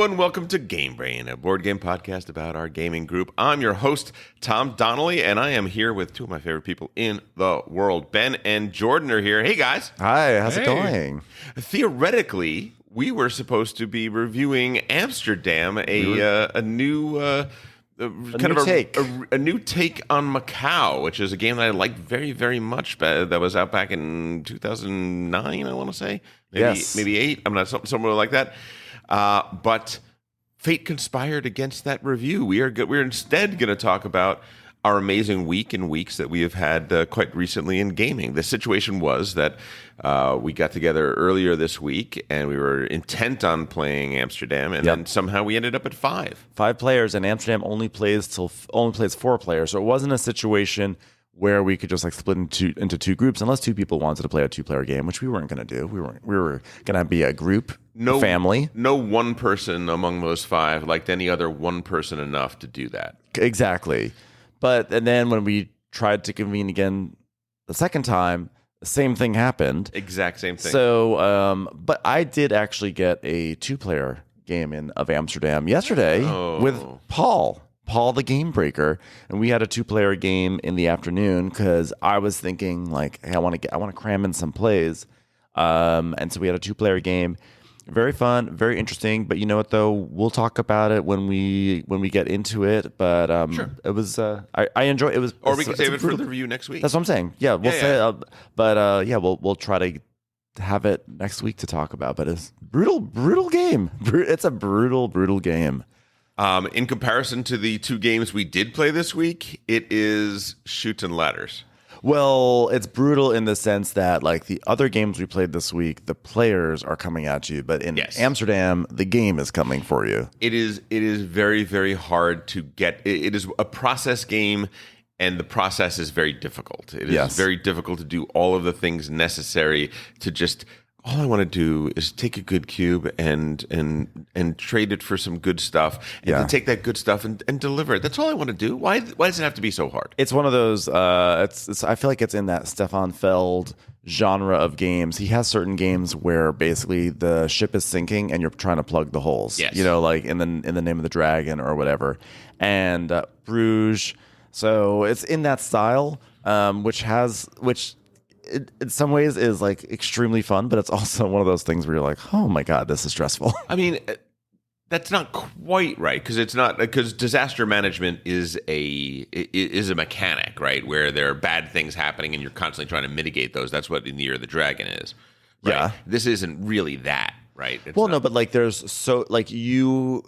and welcome to Game Brain, a board game podcast about our gaming group. I'm your host, Tom Donnelly, and I am here with two of my favorite people in the world. Ben and Jordan are here. Hey, guys. Hi, how's it going? Theoretically, we were supposed to be reviewing Amsterdam, a new take on Macau, which is a game that I liked very, very much. That was out back in 2009, I want to say. Maybe 8. I'm not somewhere like that. But fate conspired against that review. We're instead going to talk about our amazing week and weeks that we have had quite recently in gaming. The situation was that we got together earlier this week, and we were intent on playing Amsterdam, and then somehow we ended up at 5. 5 players, and Amsterdam only plays 4 players. So it wasn't a situation where we could just like split into 2 groups, unless 2 people wanted to play a 2-player game, which we weren't going to do. We were going to be a group, family. No one person among those 5 liked any other one person enough to do that. Exactly. And then when we tried to convene again the second time, the same thing happened. Exact same thing. So, but I did actually get a 2-player game of Amsterdam yesterday with Paul the Game Breaker, and we had a 2-player game in the afternoon because I was thinking like, hey, I want to cram in some plays, and so we had a 2-player game. Very fun, very interesting. But you know what though, we'll talk about it when we get into it. But sure. It was I enjoy it. Was or we can save it for the review next week. That's what I'm saying. Yeah, we'll say. But we'll try to have it next week to talk about. But it's brutal game. It's a brutal game. In comparison to the 2 games we did play this week, it is Chutes and Ladders. Well, it's brutal in the sense that, like the other games we played this week, the players are coming at you, but in Amsterdam, the game is coming for you. It is very, very hard to get. It is a process game, and the process is very difficult. It is very difficult to do all of the things necessary to just. All I want to do is take a good cube and trade it for some good stuff, and then take that good stuff and deliver it. That's all I want to do. Why does it have to be so hard? It's one of those. I feel like it's in that Stefan Feld genre of games. He has certain games where basically the ship is sinking and you're trying to plug the holes. Yes. You know, like in the Name of the Dragon or whatever, and Bruges. So it's in that style, which. It, in some ways is like extremely fun, but it's also one of those things where you're like, oh my God, this is stressful. I mean, that's not quite right, because disaster management is a mechanic, right? Where there are bad things happening and you're constantly trying to mitigate those. That's what in the Year of the Dragon is. Right? Yeah. This isn't really that, right? No, but like there's so like you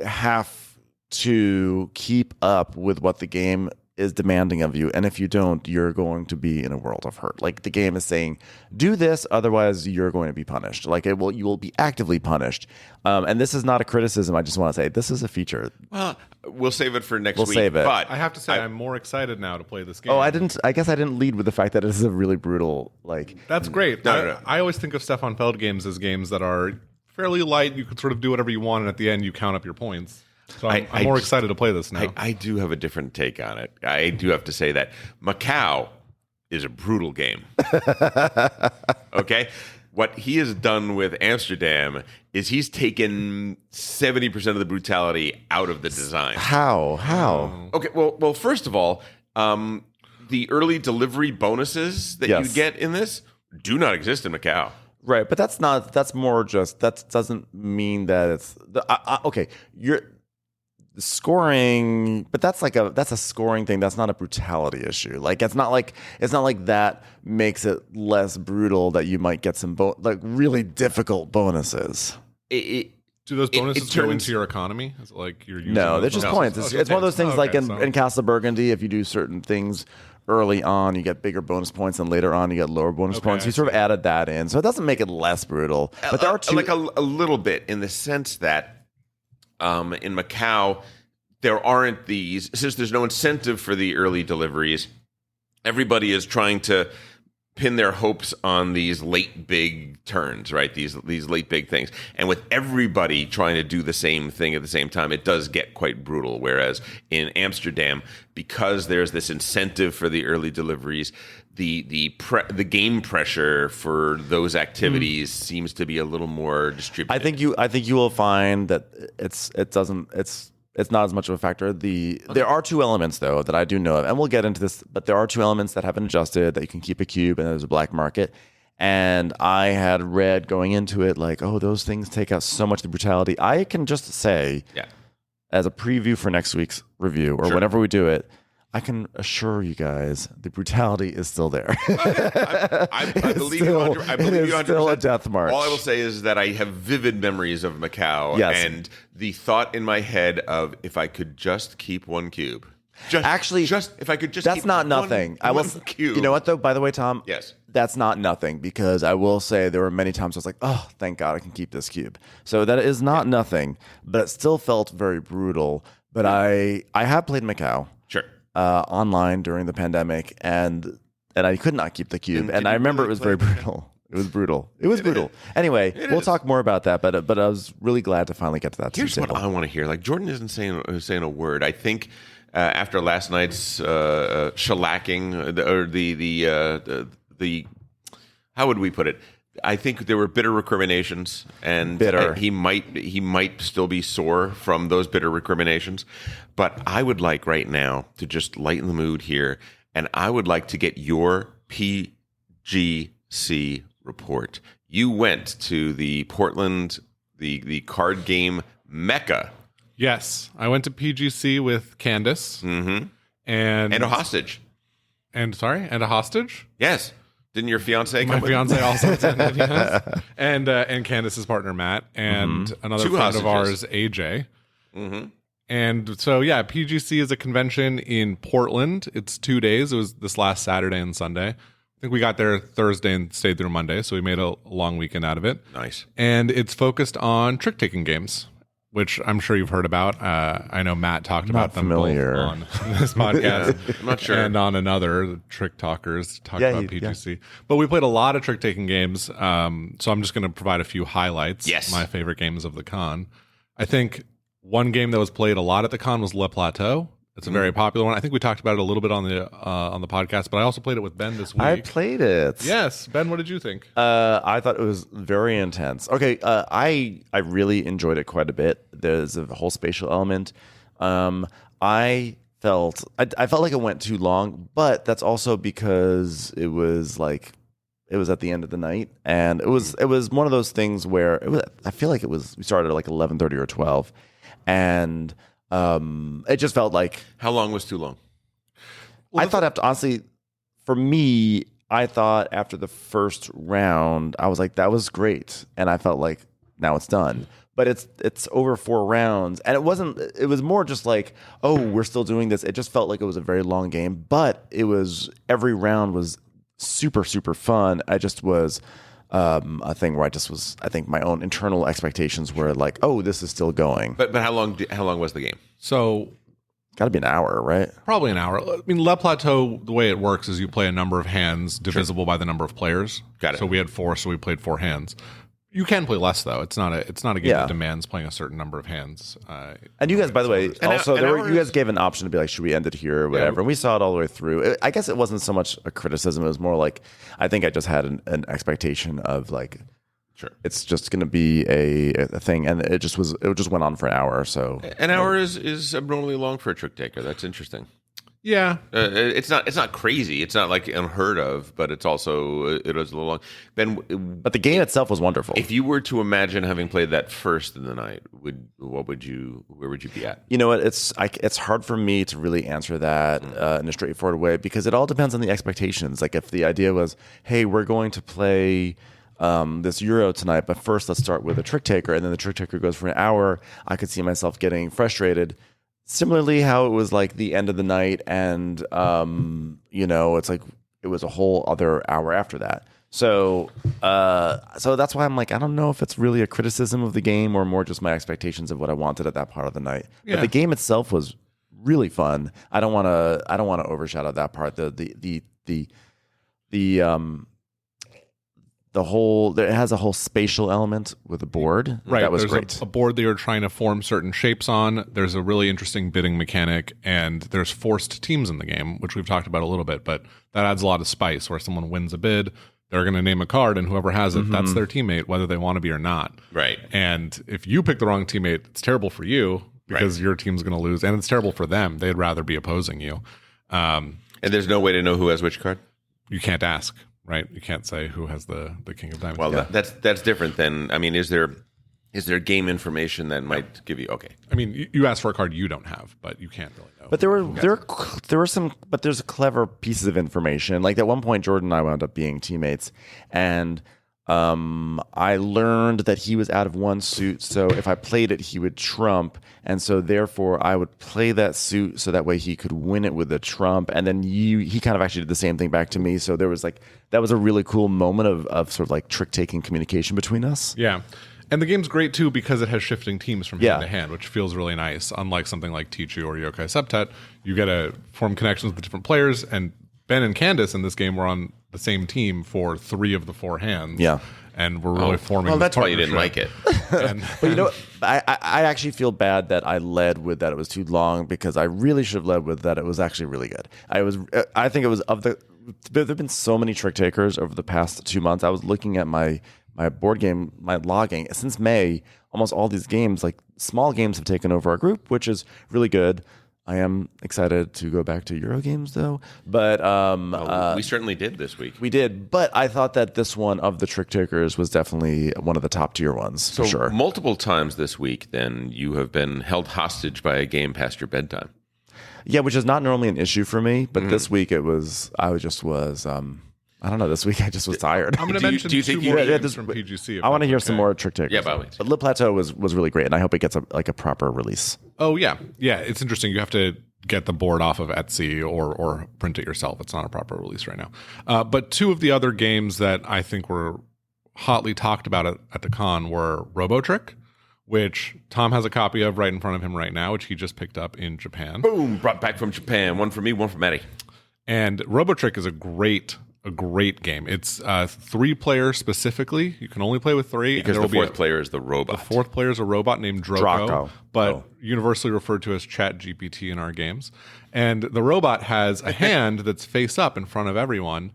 have to keep up with what the game is demanding of you, and if you don't, you're going to be in a world of hurt. Like the game is saying, do this, otherwise you're going to be punished. Like you will be actively punished. And this is not a criticism. I just want to say this is a feature. Well, we'll save it for next week. Save it. But I have to say, I'm more excited now to play this game. Oh, I guess I didn't lead with the fact that this is a really brutal. Like that's great. No. I always think of Stefan Feld games as games that are fairly light. You can sort of do whatever you want, and at the end, you count up your points. So I'm more excited to play this now. I do have a different take on it. I do have to say that Macau is a brutal game. Okay? What he has done with Amsterdam is he's taken 70% of the brutality out of the design. How? Okay, well, first of all, the early delivery bonuses that you get in this do not exist in Macau. Right, but that's more just, that doesn't mean that it's okay. You're scoring, but that's a scoring thing. That's not a brutality issue. Like it's not like that makes it less brutal that you might get some like really difficult bonuses. Do those bonuses go into your economy? Is it like you're using no, they're just points. It's one of those things like in Castle Burgundy, if you do certain things early on, you get bigger bonus points, and later on, you get lower bonus points. You sort of added that in, so it doesn't make it less brutal. But there are two, like a little bit, in the sense that in Macau, there aren't these, since there's no incentive for the early deliveries. Everybody is trying to pin their hopes on these late big turns, right? These late big things. And with everybody trying to do the same thing at the same time, it does get quite brutal. Whereas in Amsterdam, because there's this incentive for the early deliveries, the game pressure for those activities seems to be a little more distributed. I think you will find that it's not as much of a factor. There are two elements though that I do know of, and we'll get into this, but there are two elements that have been adjusted that you can keep a cube and there's a black market. And I had read going into it like, oh, those things take out so much of the brutality. I can just say, as a preview for next week's review or whenever we do it, I can assure you guys the brutality is still there. I believe you. I believe you 100%. Still a death march. All I will say is that I have vivid memories of Macau, and the thought in my head of if I could just keep one cube. If I could just. That's keep not nothing. One cube. You know what though? By the way, Tom. Yes. That's not nothing, because I will say there were many times I was like, oh, thank God I can keep this cube. So that is not nothing, but it still felt very brutal. But I have played Macau. Sure. Online during the pandemic, and I could not keep the cube. And I remember it was very brutal. It was brutal. Anyway, we'll talk more about that, but I was really glad to finally get to that. Here's what I want to hear. Like, Jordan isn't saying a word. I think after last night's shellacking, or the how would we put it? I think there were bitter recriminations, and he might still be sore from those bitter recriminations. But I would like right now to just lighten the mood here, and I would like to get your PGC report. You went to the Portland, the card game mecca. Yes, I went to PGC with Candace and a hostage. And a hostage? Yes. Didn't your fiance come? My fiance also attended, yes. And Candace's partner, Matt, and another Two friend hostages. of ours, AJ. And so, PGC is a convention in Portland. It's 2 days. It was this last Saturday and Sunday. I think we got there Thursday and stayed through Monday, so we made a long weekend out of it. Nice. And it's focused on trick-taking games, which I'm sure you've heard about. I know Matt talked about them both on this podcast. I'm not sure. And on another, Trick Talkers talked about PGC. Yeah. But we played a lot of trick-taking games, so I'm just going to provide a few highlights. Yes. My favorite games of the con. I think one game that was played a lot at the con was Le Plateau. It's a very popular one. I think we talked about it a little bit on the podcast, but I also played it with Ben this week. I played it. Yes. Ben, what did you think? I thought it was very intense. Okay, I really enjoyed it quite a bit. There's a whole spatial element. I felt like it went too long, but that's also because it was at the end of the night, and it was one of those things where I feel like we started at like 11:30 or 12, and it just felt like. How long was too long? I thought honestly, for me, I thought after the first round, I was like, that was great, and I felt like now it's done. But it's over 4 rounds, and it wasn't. It was more just like, oh, we're still doing this. It just felt like it was a very long game, but every round was super, super fun. I just was a thing where I think my own internal expectations were like, oh, this is still going. But how long was the game? So got to be an hour, right? Probably an hour. I mean, Le Plateau, the way it works is you play a number of hands divisible by the number of players. Got it. So we had 4, so we played 4 hands. You can play less though. It's not a game that demands playing a certain number of hands. And you guys, by the way, you guys gave an option to be like, should we end it here or whatever? And we saw it all the way through. I guess it wasn't so much a criticism. It was more like, I think I just had an expectation of like, sure, it's just going to be a thing, and it just went on for an hour. So an hour is abnormally long for a trick taker. That's interesting. Yeah, it's not crazy. It's not like unheard of, but it was a little long. But the game itself was wonderful. If you were to imagine having played that first in the night, where would you be at? You know what? It's hard for me to really answer that in a straightforward way, because it all depends on the expectations. Like if the idea was, hey, we're going to play this Euro tonight, but first let's start with a trick taker, and then the trick taker goes for an hour, I could see myself getting frustrated. Similarly, how it was like the end of the night, and it's like it was a whole other hour after that. So that's why I'm like, I don't know if it's really a criticism of the game or more just my expectations of what I wanted at that part of the night. Yeah. But the game itself was really fun. I don't want to overshadow that part. The it has a whole spatial element with a board. Right. That was there's great. A board that you're trying to form certain shapes on. There's a really interesting bidding mechanic, and there's forced teams in the game, which we've talked about a little bit, but that adds a lot of spice where someone wins a bid, they're going to name a card, and whoever has it, that's their teammate, whether they want to be or not. Right. And if you pick the wrong teammate, it's terrible for you because your team's going to lose, and it's terrible for them. They'd rather be opposing you. And there's no way to know who has which card? You can't ask, right? You can't say who has the King of Diamonds. Well, that's different than, I mean, is there game information that might give you, okay. I mean, you ask for a card you don't have, but you can't really know. But there were some, but there's clever pieces of information. Like at one point, Jordan and I wound up being teammates, and I learned that he was out of one suit. So if I played it, he would trump, and so therefore I would play that suit so that way he could win it with a trump. And then he kind of actually did the same thing back to me. So there was that was a really cool moment of sort of like trick taking communication between us. Yeah. And the game's great, too, because it has shifting teams from hand to hand, which feels really nice. Unlike something like Tichu or Yokai Septet, you get to form connections with different players. And Ben and Candace in this game were on the same team for 3 of the 4 hands. Yeah. And we're really forming Well, this that's why you didn't like it. But I actually feel bad that I led with that it was too long, because I really should have led with that it was actually really good. I think it was there have been so many trick takers over the past 2 months. I was looking at my board game, my logging. Since May, almost all these games, like small games, have taken over our group, which is really good. I am excited to go back to Euro games, though. But we certainly did this week. we did. But I thought that this one of the trick takers was definitely one of the top tier ones, for sure. Multiple times this week, then, you have been held hostage by a game past your bedtime. Yeah, which is not normally an issue for me. But this week it was. I don't know. This week I just was tired. I'm going to mention do you 2 think more you- games from PGC. I want to hear some more trick takers. Yeah, by all means. But Le Plateau was really great, and I hope it gets a proper release. Oh, yeah. Yeah, it's interesting. You have to get the board off of Etsy or print it yourself. It's not a proper release right now. But 2 of the other games that I think were hotly talked about at the con were RoboTrick, which Tom has a copy of right in front of him right now, which he just picked up in Japan. Boom, brought back from Japan. One for me, one for Maddie. And RoboTrick is a great game. It's 3-player specifically. You can only play with 3. Because the 4th player is the robot. The 4th player is a robot named Draco. But universally referred to as ChatGPT in our games. And the robot has a hand that's face up in front of everyone.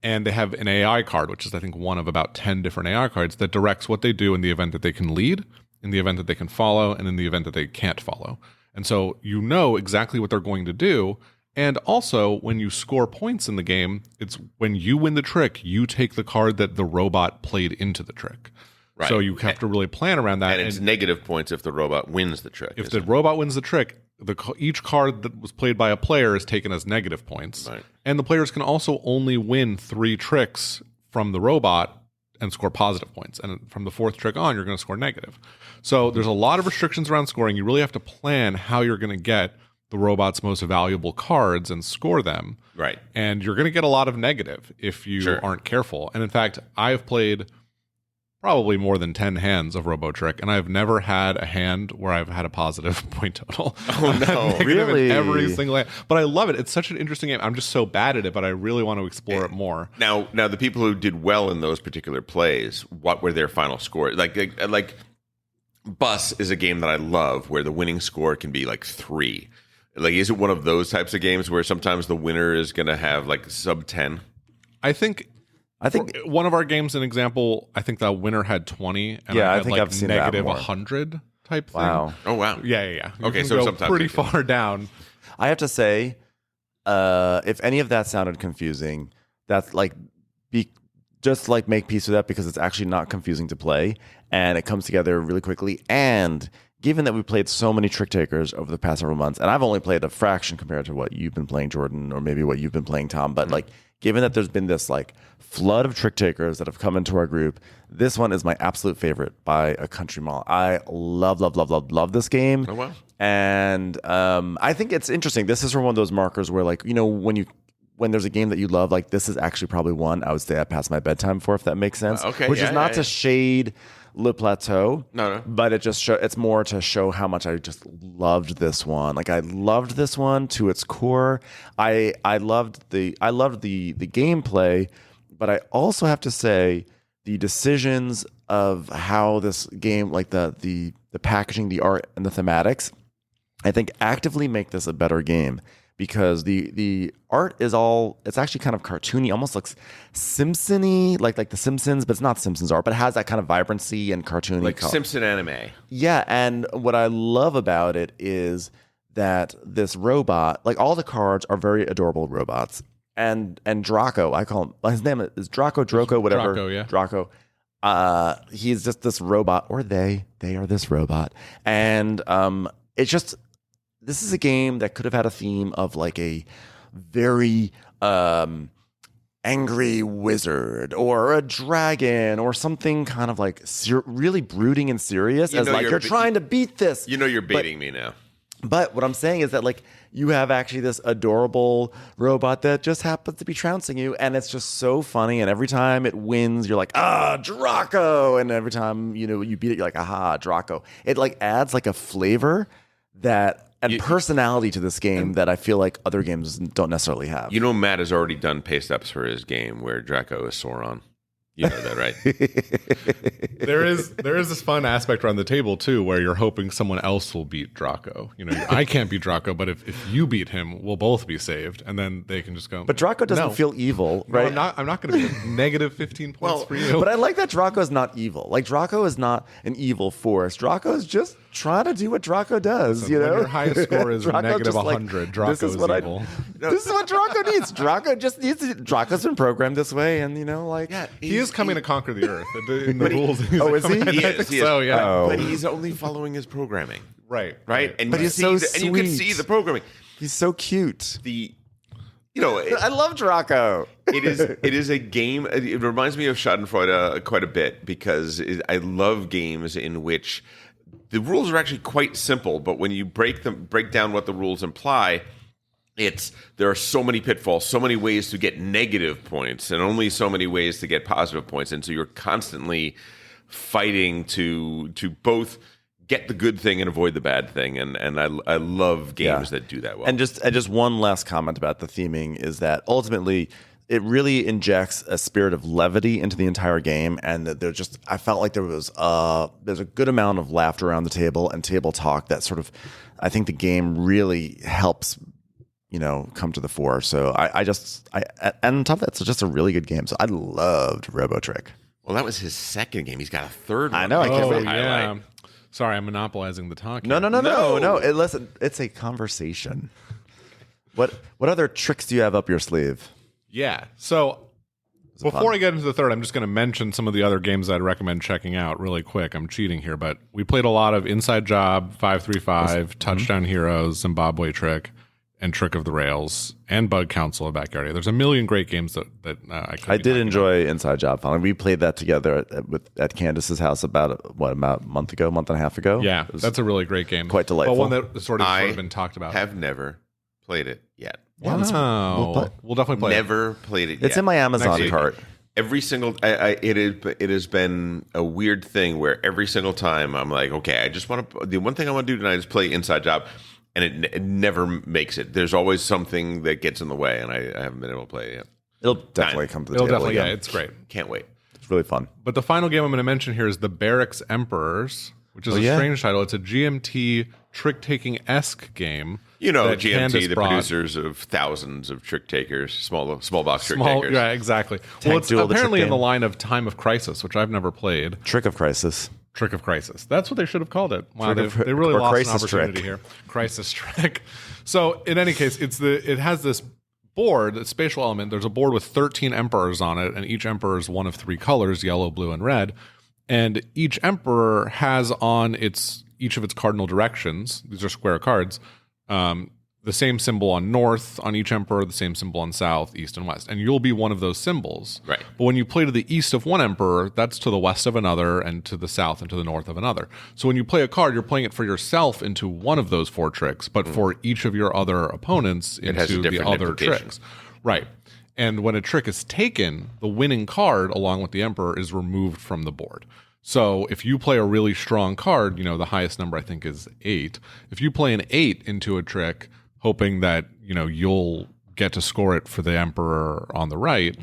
And they have an AI card, which is, I think, one of about 10 different AI cards that directs what they do in the event that they can lead, in the event that they can follow, and in the event that they can't follow. And so you know exactly what they're going to do. And also, when you score points in the game, it's when you win the trick, you take the card that the robot played into the trick. Right. So you have to really plan around that. And it's negative points if the robot wins the trick. If the robot wins the trick, each card that was played by a player is taken as negative points. Right. And the players can also only win 3 tricks from the robot and score positive points. And from the 4th trick on, you're going to score negative. So there's a lot of restrictions around scoring. You really have to plan how you're going to get the robot's most valuable cards and score them. Right. And you're going to get a lot of negative if you aren't careful. And in fact, I've played probably more than 10 hands of RoboTrick, and I've never had a hand where I've had a positive point total. Oh, no. Really? In every single hand. But I love it. It's such an interesting game. I'm just so bad at it, but I really want to explore it more. Now, the people who did well in those particular plays, what were their final scores? Like Bus is a game that I love where the winning score can be like 3. Like, is it one of those types of games where sometimes the winner is going to have like sub 10? I think one of our games, an example, I think the winner had 20, and I had I've seen negative that more. 100 type thing. Wow. Oh, wow. Yeah. You Okay, can so go sometimes pretty you can- far down. I have to say, if any of that sounded confusing, that's just make peace with that, because it's actually not confusing to play, and it comes together really quickly. And given that we played so many trick takers over the past several months, and I've only played a fraction compared to what you've been playing, Jordan, or maybe what you've been playing, Tom, but given that there's been this flood of trick takers that have come into our group, this one is my absolute favorite by a country mile. I love this game. Oh, wow. And I think it's interesting. This is one of those markers where, when there's a game that you love, this is actually probably one I would stay up past my bedtime for, if that makes sense. Okay, which is not to shade Le Plateau. No. But it just it's more to show how much I just loved this one. I loved this one to its core. I loved the gameplay, but I also have to say the decisions of how this game, like the packaging, the art, and the thematics, I think actively make this a better game. Because the art is it's actually kind of cartoony, almost looks Simpson-y, like the Simpsons, but it's not Simpsons art, but it has that kind of vibrancy and cartoony. Like Simpson anime. Yeah, and what I love about it is that this robot, like all the cards are very adorable robots. And Draco, I call him, his name is Draco, whatever. Draco, yeah. Draco. He's just this robot, or they are this robot. And it's just... This is a game that could have had a theme of like a very angry wizard or a dragon or something kind of like really brooding and serious, as like you're trying to beat this. You know you're baiting me now. But what I'm saying is that like you have actually this adorable robot that just happens to be trouncing you, and it's just so funny. And every time it wins, you're like, Draco. And every time you beat it, you're like, aha, Draco. It like adds like a flavor and personality to this game that I feel like other games don't necessarily have. Matt has already done paste ups for his game where Draco is Sauron. You know that, right? There is this fun aspect around the table too, where you're hoping someone else will beat Draco. I can't beat Draco, but if you beat him, we'll both be saved, and then they can just go. But Draco doesn't feel evil, right? No, I'm not going to be negative 15 points for you. But I like that Draco is not evil. Like Draco is not an evil force. Draco is just trying to do what Draco does. When your highest score is negative 100, Draco is evil. This is what Draco needs. Draco just needs to. Draco's been programmed this way, and he is coming to conquer the earth in the rules. Is he? He is. So yeah, but he's only following his programming. Right. And but you he's so and you can see the programming. He's so cute. I love Draco. It is a game. It reminds me of Schadenfreude quite a bit because I love games in which the rules are actually quite simple, but when you break down what the rules imply, there are so many pitfalls, so many ways to get negative points, and only so many ways to get positive points, and so you're constantly fighting to both get the good thing and avoid the bad thing, and I love games that do that well. And just one last comment about the theming is that ultimately it really injects a spirit of levity into the entire game, and that I felt like there's a good amount of laughter around the table and table talk that sort of, I think the game really helps come to the fore. So and on top of that, it's just a really good game. So I loved RoboTrick. Well, that was his second game. He's got a third one. I know. I can't wait. Yeah. Sorry, I'm monopolizing the talk. No. Listen, it's a conversation. What other tricks do you have up your sleeve? Yeah. So before I get into the third, I'm just going to mention some of the other games I'd recommend checking out really quick. I'm cheating here, but we played a lot of Inside Job, 535, Touchdown Heroes, Zimbabwe Trick, and Trick of the Rails, and Bug Council of Backyardia. There's a million great games that I did enjoy Inside Job. Finally, we played that together at Candace's house about a month and a half ago. Yeah, that's a really great game. Quite delightful. But one that sort of been talked about. I have never played it yet. Wow. We'll definitely play Never played it yet. It's in my Amazon cart. Every single it has been a weird thing where every single time I'm like, okay, I just want to. The one thing I want to do tonight is play Inside Job, and it never makes it. There's always something that gets in the way, and I haven't been able to play it yet. It'll definitely come to the table again. Yeah, it's great. Can't wait. It's really fun. But the final game I'm going to mention here is the Barracks Emperors, which is a strange title. It's a GMT trick-taking-esque game. GMT, the producers of thousands of trick takers, small box trick takers. Yeah, exactly. Well, it's apparently in the line of Time of Crisis, which I've never played. Trick of Crisis. That's what they should have called it. Wow, they really lost an opportunity here. Crisis Trick. So in any case, it has this board, a spatial element. There's a board with 13 emperors on it, and each emperor is one of three colors, yellow, blue, and red. And each emperor has on each of its cardinal directions, these are square cards, the same symbol on north on each emperor, the same symbol on south, east, and west. And you'll be one of those symbols. Right. But when you play to the east of one emperor, that's to the west of another, and to the south and to the north of another. So when you play a card, you're playing it for yourself into one of those four tricks, but for each of your other opponents into the other tricks. Right. And when a trick is taken, the winning card, along with the emperor, is removed from the board. So if you play a really strong card, the highest number I think is 8. If you play an 8 into a trick, hoping that you'll get to score it for the emperor on the right,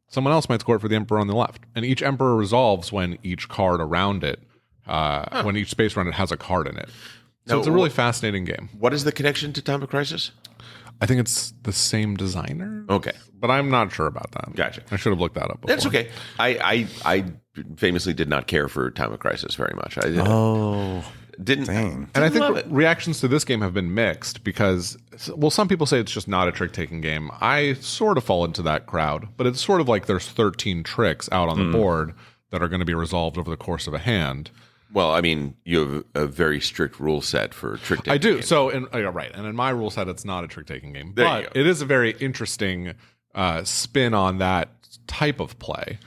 someone else might score it for the emperor on the left. And each emperor resolves when each card around it, when each space around it has a card in it. So it's a really fascinating game. What is the connection to Time of Crisis? I think it's the same designer. Okay. But I'm not sure about that. Gotcha. I should have looked that up before. That's okay. I famously did not care for Time of Crisis very much. I didn't. Dang. And I think reactions to this game have been mixed because, well, some people say it's just not a trick-taking game. I sort of fall into that crowd, but it's sort of like there's 13 tricks out on the board that are going to be resolved over the course of a hand. Well, I mean, you have a very strict rule set for trick-taking. I do. games. So, right. And in my rule set, it's not a trick-taking game. There you But go. it is a very interesting spin on that type of play.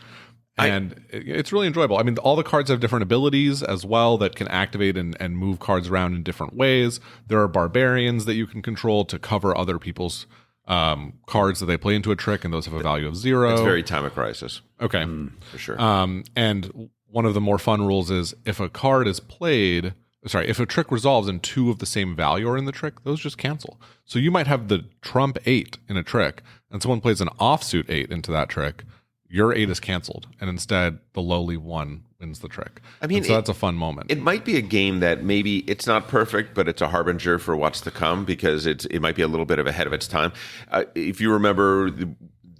And it's really enjoyable. I mean, all the cards have different abilities as well that can activate and move cards around in different ways. There are barbarians that you can control to cover other people's cards that they play into a trick, and those have a value of 0. It's very Time of Crisis. Okay. For sure. And one of the more fun rules is if a card is played, if a trick resolves and 2 of the same value are in the trick, those just cancel. So you might have the trump 8 in a trick, and someone plays an offsuit 8 into that trick. Your 8 is canceled, and instead the lowly 1 wins the trick. I mean, so that's a fun moment. It might be a game that maybe it's not perfect, but it's a harbinger for what's to come because it might be a little bit ahead of its time. If you remember,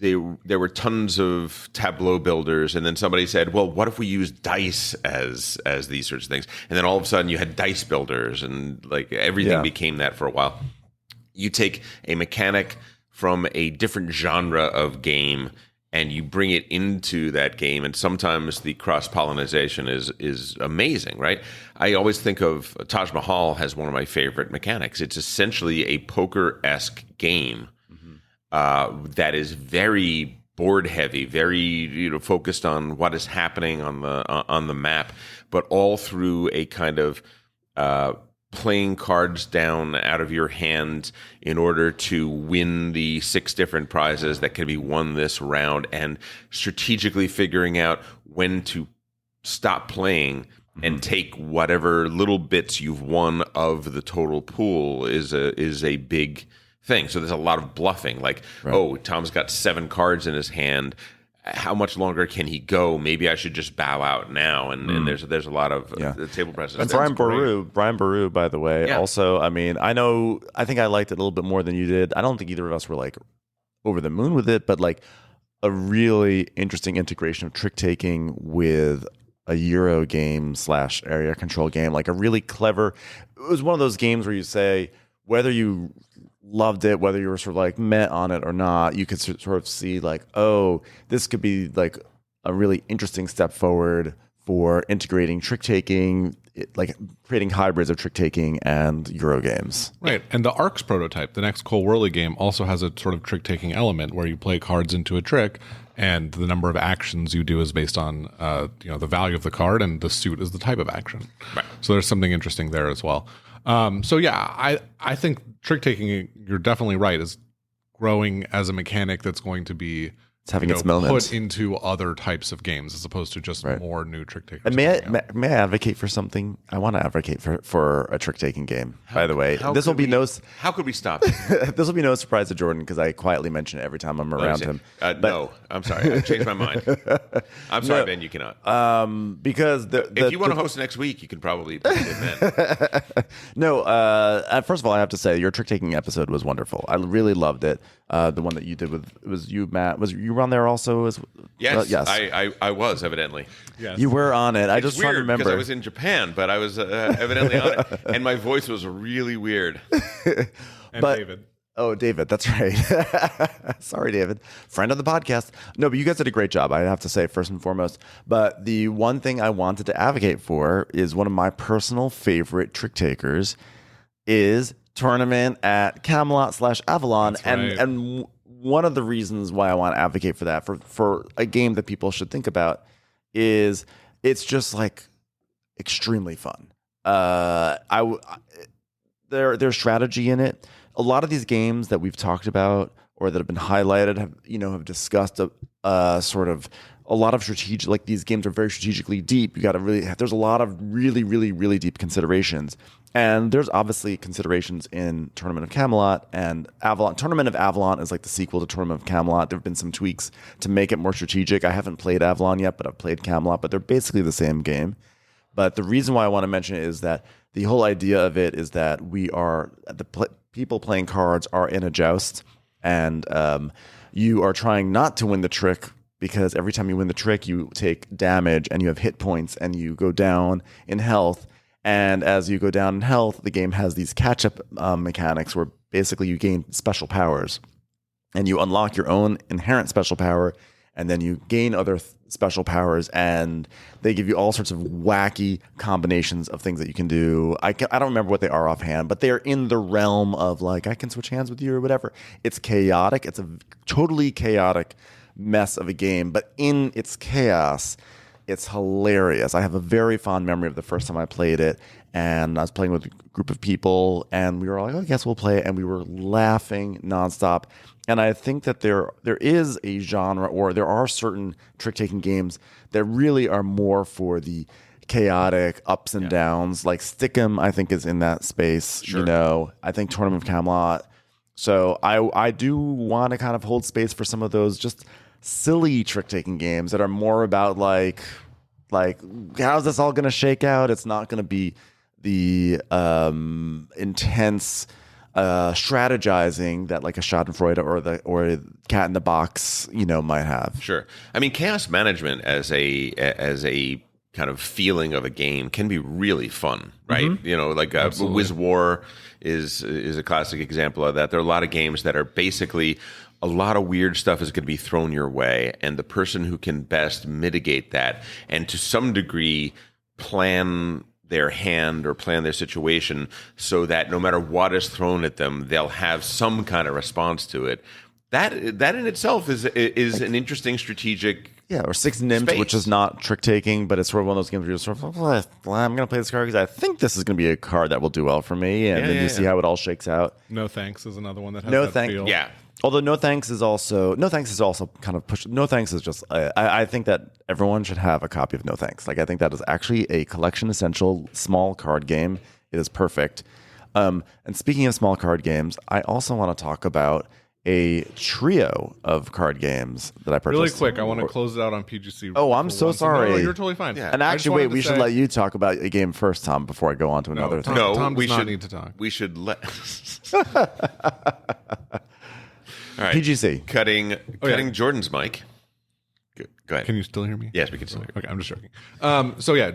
there were tons of tableau builders, and then somebody said, well, what if we use dice as these sorts of things? And then all of a sudden you had dice builders, and like everything became that for a while. You take a mechanic from a different genre of game and you bring it into that game, and sometimes the cross-pollination is amazing, right? I always think of Taj Mahal as one of my favorite mechanics. It's essentially a poker-esque game that is very board-heavy, very focused on what is happening on the map, but all through a kind of playing cards down out of your hand in order to win the 6 different prizes that can be won this round, and strategically figuring out when to stop playing and take whatever little bits you've won of the total pool is a big thing. So there's a lot of bluffing, like, oh, Tom's got 7 cards in his hand. How much longer can he go? Maybe I should just bow out now. And there's a lot of table presses. And Brian Boru, by the way, also, I mean, I think I liked it a little bit more than you did. I don't think either of us were like over the moon with it, but like a really interesting integration of trick taking with a Euro game / area control game, like a really clever. It was one of those games where you say whether you loved it, whether you were sort of like met on it or not, you could sort of see like, oh, this could be like a really interesting step forward for integrating trick taking, like creating hybrids of trick taking and Euro games. Right. And the Arcs prototype, the next Cole Worley game, also has a sort of trick taking element where you play cards into a trick, and the number of actions you do is based on the value of the card, and the suit is the type of action. Right. So there's something interesting there as well. I think trick taking, you're definitely right, is growing as a mechanic that's going to be it's having its moment put into other types of games as opposed to just more new trick takers. And may I advocate for something? I want to advocate for a trick taking game. By the way, this will be How could we stop it? This will be no surprise to Jordan because I quietly mention it every time I'm around him. No, I'm sorry, I changed my mind. I'm sorry, Ben, you cannot. Because if you want to host next week, you can probably do it then. No, first of all, I have to say your trick taking episode was wonderful. I really loved it. The one that you did was you, Matt. Was you on there also? Yes, yes. I was evidently. Yes. You were on it. I just trying to remember because I was in Japan, but I was evidently on it, and my voice was really weird. David. Oh, David, that's right. Sorry, David, friend of the podcast. No, but you guys did a great job, I have to say, first and foremost. But the one thing I wanted to advocate for is one of my personal favorite trick takers is Tournament at Camelot / Avalon. That's right. And one of the reasons why I want to advocate for that, for a game that people should think about, is it's just like extremely fun. There's strategy in it. A lot of these games that we've talked about, or that have been highlighted have discussed a sort of a lot of strategic, like these games are very strategically deep. You got to there's a lot of really, really, really deep considerations. And there's obviously considerations in Tournament of Camelot and Avalon. Tournament of Avalon is like the sequel to Tournament of Camelot. There have been some tweaks to make it more strategic. I haven't played Avalon yet, but I've played Camelot, but they're basically the same game. But the reason why I want to mention it is that the whole idea of it is that people playing cards are in a joust, and you are trying not to win the trick, because every time you win the trick, you take damage and you have hit points and you go down in health. And as you go down in health, the game has these catch-up mechanics where basically you gain special powers. And you unlock your own inherent special power, and then you gain other special powers, and they give you all sorts of wacky combinations of things that you can do. I don't remember what they are offhand, but they're in the realm of like, I can switch hands with you or whatever. It's chaotic. It's a totally chaotic mess of a game, but in its chaos, it's hilarious. I have a very fond memory of the first time I played it, and I was playing with a group of people, and we were like, oh, I guess we'll play it, and we were laughing nonstop. And I think that there is a genre, or there are certain trick-taking games that really are more for the chaotic ups and downs. Like Stick'em, I think, is in that space. Sure. I think Tournament of Camelot. So I do want to kind of hold space for some of those just silly trick-taking games that are more about like how's this all going to shake out? It's not going to be the intense strategizing that like a Schadenfreude or Cat in the Box might have. Sure. I mean, chaos management as a kind of feeling of a game can be really fun, right? Mm-hmm. Like Wiz War is a classic example of that. There are a lot of games that are basically a lot of weird stuff is going to be thrown your way, and the person who can best mitigate that and to some degree plan their hand or plan their situation so that no matter what is thrown at them, they'll have some kind of response to it. That in itself is an interesting strategic. Yeah, or Six Nymphs, which is not trick taking, but it's sort of one of those games where you're sort of like, well, I'm going to play this card because I think this is going to be a card that will do well for me, and then you see how it all shakes out. No Thanks is another one that has that feel. Yeah. Although No Thanks is also kind of pushed. No Thanks is just. I think that everyone should have a copy of No Thanks. Like, I think that is actually a collection essential small card game. It is perfect. And speaking of small card games, I also want to talk about a trio of card games that I purchased. Really quick, I want to close it out on PGC. Oh, I'm so sorry. No, you're totally fine. Yeah. And actually, wait, we should let you talk about a game first, Tom, before I go on to another thing. Tom does not need to talk. We should let. All right. PGC. Cutting Jordan's mic. Good. Go ahead. Can you still hear me? Yes, we can still hear you. Okay, I'm just joking. So yeah,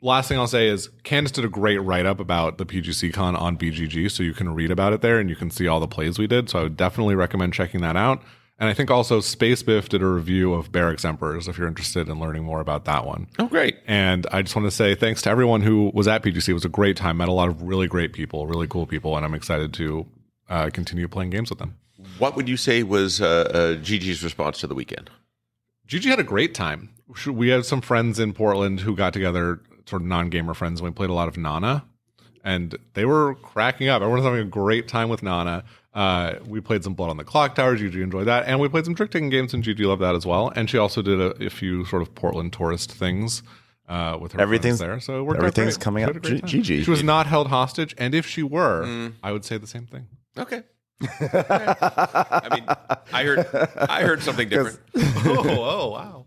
last thing I'll say is Candace did a great write-up about the PGC Con on BGG, so you can read about it there and you can see all the plays we did. So I would definitely recommend checking that out. And I think also Space Biff did a review of Barracks Emperors if you're interested in learning more about that one. Oh, great. And I just want to say thanks to everyone who was at PGC. It was a great time. Met a lot of really great people, really cool people, and I'm excited to continue playing games with them. What would you say was Gigi's response to the weekend? Gigi had a great time. We had some friends in Portland who got together, sort of non-gamer friends, and we played a lot of Nana. And they were cracking up. Everyone was having a great time with Nana. We played some Blood on the Clock Tower. Gigi enjoyed that. And we played some trick-taking games, and Gigi loved that as well. And she also did a few sort of Portland tourist things with her friends there. So it worked out everything's coming up. Gigi. She was not held hostage. And if she were, I would say the same thing. Okay. I mean, I heard something different. Oh, wow.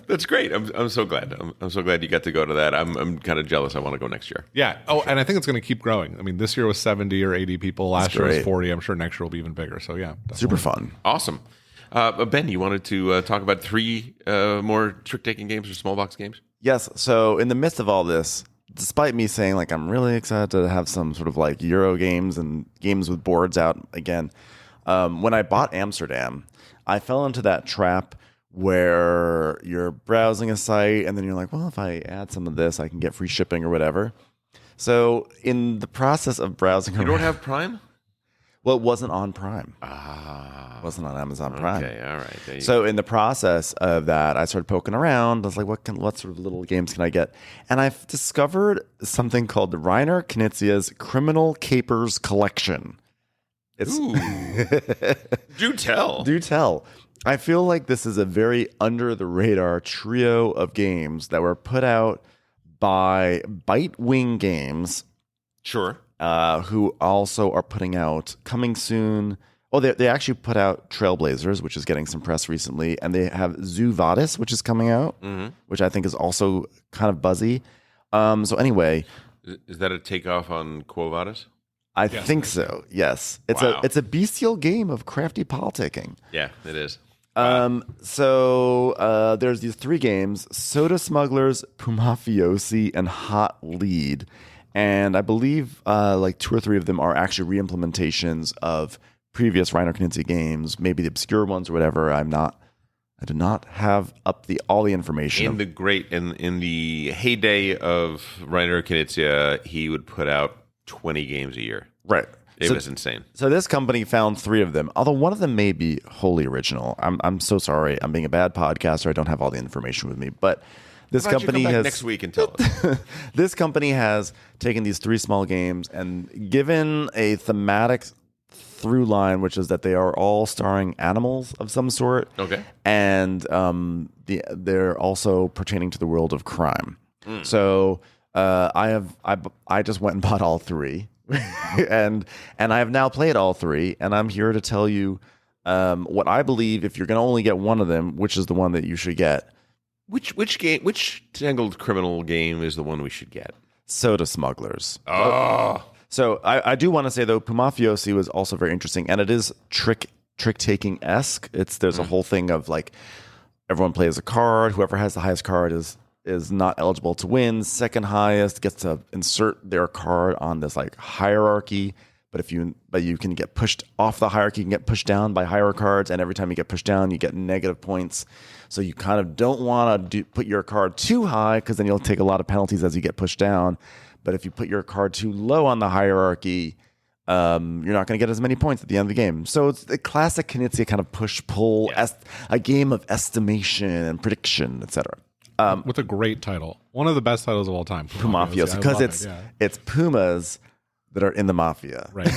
That's great. I'm so glad. I'm so glad you got to go to that. I'm kind of jealous. I want to go next year. Yeah. Oh, and I think it's going to keep growing. I mean, this year was 70 or 80 people. Last year was 40. I'm sure next year will be even bigger. So yeah, definitely. Super fun. Awesome. Ben, you wanted to talk about 3 more trick-taking games or small box games? Yes. So in the midst of all this, despite me saying like I'm really excited to have some sort of like Euro games and games with boards out again, when I bought Amsterdam, I fell into that trap where you're browsing a site and then you're like, well, if I add some of this, I can get free shipping or whatever. So in the process of browsing, you don't have Prime? Well, it wasn't on Prime. It wasn't on Amazon Prime. Okay, all right. So in the process of that, I started poking around. I was like, what sort of little games can I get? And I've discovered something called the Reiner Knizia's Criminal Capers Collection. It's Do tell. Do tell. I feel like this is a very under the radar trio of games that were put out by Bitewing Games. Sure. Who also are putting out coming soon. Oh, they actually put out Trailblazers, which is getting some press recently, and they have Zoo Vadis, which is coming out, which I think is also kind of buzzy. So anyway, is that a takeoff on Quo Vadis? I think so. Yes, it's a bestial game of crafty politicking. Yeah, it is. So there's these 3 games: Soda Smugglers, Pumafiosi, and Hot Lead. And I believe like 2 or 3 of them are actually re-implementations of previous Reiner Knizia games, maybe the obscure ones or whatever. I do not have up all the information. In the heyday of Reiner Knizia, he would put out 20 games a year. Right. It was insane. So this company found 3 of them, although one of them may be wholly original. I'm so sorry. I'm being a bad podcaster. I don't have all the information with me, but this company has next week and tell us. This company has taken these 3 small games and given a thematic through line, which is that they are all starring animals of some sort. Okay. And they're also pertaining to the world of crime. So I just went and bought all 3. and I have now played all 3, and I'm here to tell you what I believe, if you're going to only get one of them, which is the one that you should get. Which Tangled Criminal game is the one we should get? Soda Smugglers. Oh. So I do want to say, though, Pumafiosi was also very interesting, and it is trick-taking-esque. There's a whole thing of, like, everyone plays a card. Whoever has the highest card is not eligible to win. Second highest gets to insert their card on this, like, hierarchy. But you can get pushed off the hierarchy, you can get pushed down by higher cards, and every time you get pushed down, you get negative points. So you kind of don't want to put your card too high, because then you'll take a lot of penalties as you get pushed down. But if you put your card too low on the hierarchy, you're not going to get as many points at the end of the game. So it's the classic Knizia kind of push-pull, a game of estimation and prediction, etc. With a great title. One of the best titles of all time. Pumafiosi, because it's pumas that are in the mafia. Right.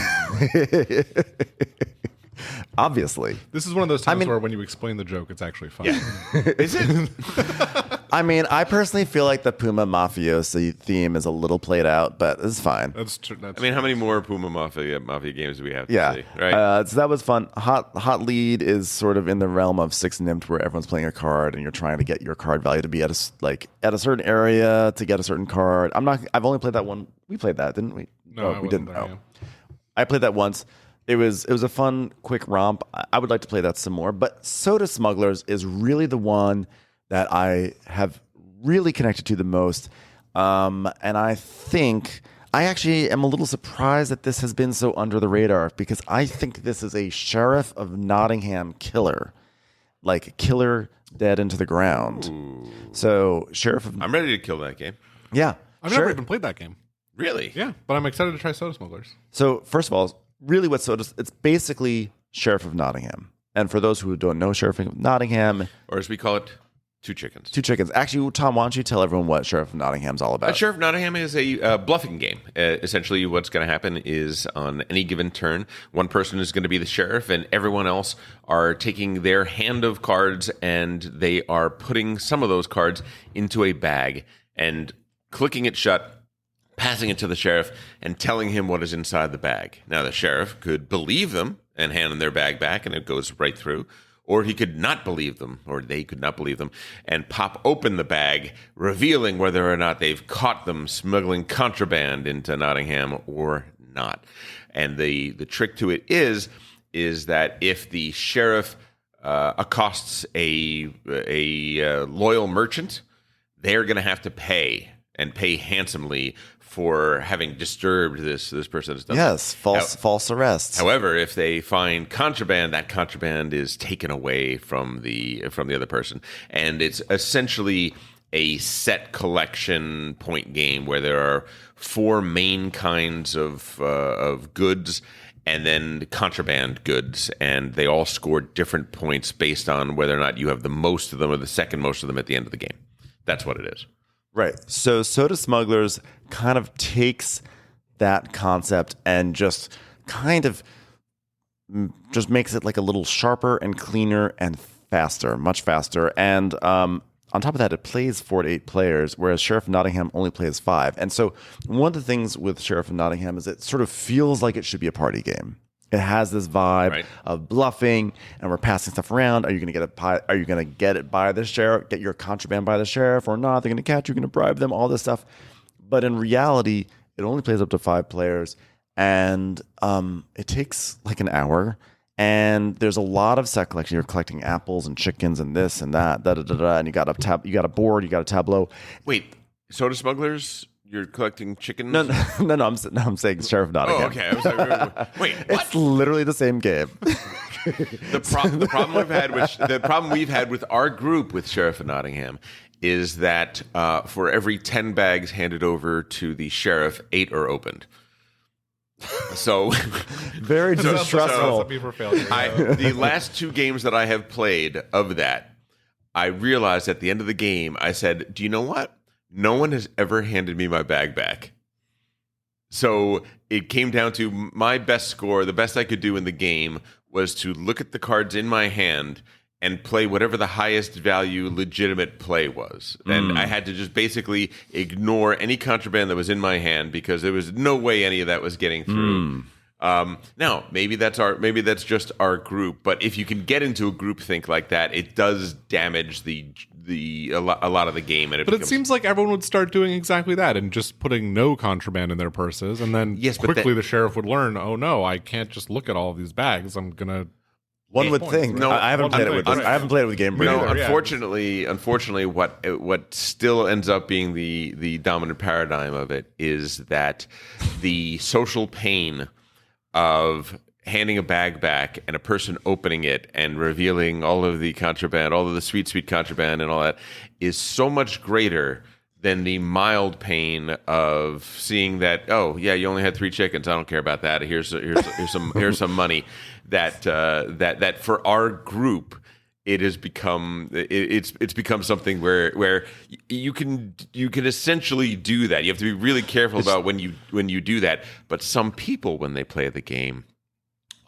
Obviously. This is one of those times where when you explain the joke, it's actually fun. Yeah. Is it? I mean, I personally feel like the Puma Mafiosi theme is a little played out, but it's fine. That's true. I mean, how many more Puma Mafia games do we have to see? Right. So that was fun. Hot Lead is sort of in the realm of 6 Nimmt, where everyone's playing a card and you're trying to get your card value to be at a certain area to get a certain card. I've only played that one. We played that, didn't we? No, we didn't. Yeah. I played that once. It was a fun, quick romp. I would like to play that some more. But Soda Smugglers is really the one that I have really connected to the most. And I think I actually am a little surprised that this has been so under the radar, because I think this is a Sheriff of Nottingham killer, like killer dead into the ground. Ooh. So Sheriff of... I'm ready to kill that game. Yeah. I've never even played that game. Really? Yeah, but I'm excited to try Soda Smugglers. So first of all, really it's basically Sheriff of Nottingham. And for those who don't know Sheriff of Nottingham... Or as we call it, Two Chickens. Two Chickens. Actually, Tom, why don't you tell everyone what Sheriff of Nottingham's all about? Sheriff of Nottingham is a bluffing game. Essentially, what's going to happen is on any given turn, one person is going to be the sheriff, and everyone else are taking their hand of cards, and they are putting some of those cards into a bag and clicking it shut, passing it to the sheriff, and telling him what is inside the bag. Now, the sheriff could believe them and hand them their bag back, and it goes right through. Or he could not believe them, or they could not believe them, and pop open the bag, revealing whether or not they've caught them smuggling contraband into Nottingham or not. And the trick to it is that if the sheriff accosts a loyal merchant, they're going to have to pay, and pay handsomely, for having disturbed this person's done. Yes, false arrests. However, if they find contraband, that contraband is taken away from the other person, and it's essentially a set collection point game where there are 4 main kinds of goods, and then contraband goods, and they all score different points based on whether or not you have the most of them or the second most of them at the end of the game. That's what it is. Right. So Soda Smugglers kind of takes that concept and just kind of just makes it like a little sharper and cleaner and faster, much faster. And on top of that, it plays 4 to 8 players, whereas Sheriff of Nottingham only plays 5. And so one of the things with Sheriff of Nottingham is it sort of feels like it should be a party game. It has this vibe of bluffing, and we're passing stuff around. Are you going to get it? Are you going to get it by the sheriff? Get your contraband by the sheriff or not? They're going to catch you. You're going to bribe them. All this stuff. But in reality, it only plays up to 5 players, and it takes like an hour. And there's a lot of set collection. You're collecting apples and chickens and this and that, and you got a board, you got a tableau. Wait, soda smugglers? You're collecting chickens? No. I'm saying Sheriff of Nottingham. Oh, okay. I was like, wait, what? It's literally the same game. The problem we've had with our group with Sheriff of Nottingham is that for every 10 bags handed over to the sheriff, 8 are opened. So very distressful. The last 2 games that I have played of that, I realized at the end of the game, I said, do you know what? No one has ever handed me my bag back. So it came down to my best score. The best I could do in the game was to look at the cards in my hand and play whatever the highest value legitimate play was. And I had to just basically ignore any contraband that was in my hand because there was no way any of that was getting through. Now, maybe that's just our group, but if you can get into a group think like that, it does damage a lot of the game. And it seems like everyone would start doing exactly that and just putting no contraband in their purses, and then quickly the sheriff would learn, oh no, I can't just look at all of these bags. I'm gonna. One would think. No, I haven't played it with. I haven't played it with Game Breaker. No, unfortunately, what still ends up being the dominant paradigm of it is that the social pain of handing a bag back and a person opening it and revealing all of the contraband, all of the sweet contraband and all that is so much greater than the mild pain of seeing that, oh yeah, you only had 3 chickens. I don't care about that. Here's some money. That for our group, it has become it's become something where you can essentially do that. You have to be really careful about when you do that. But some people, when they play the game,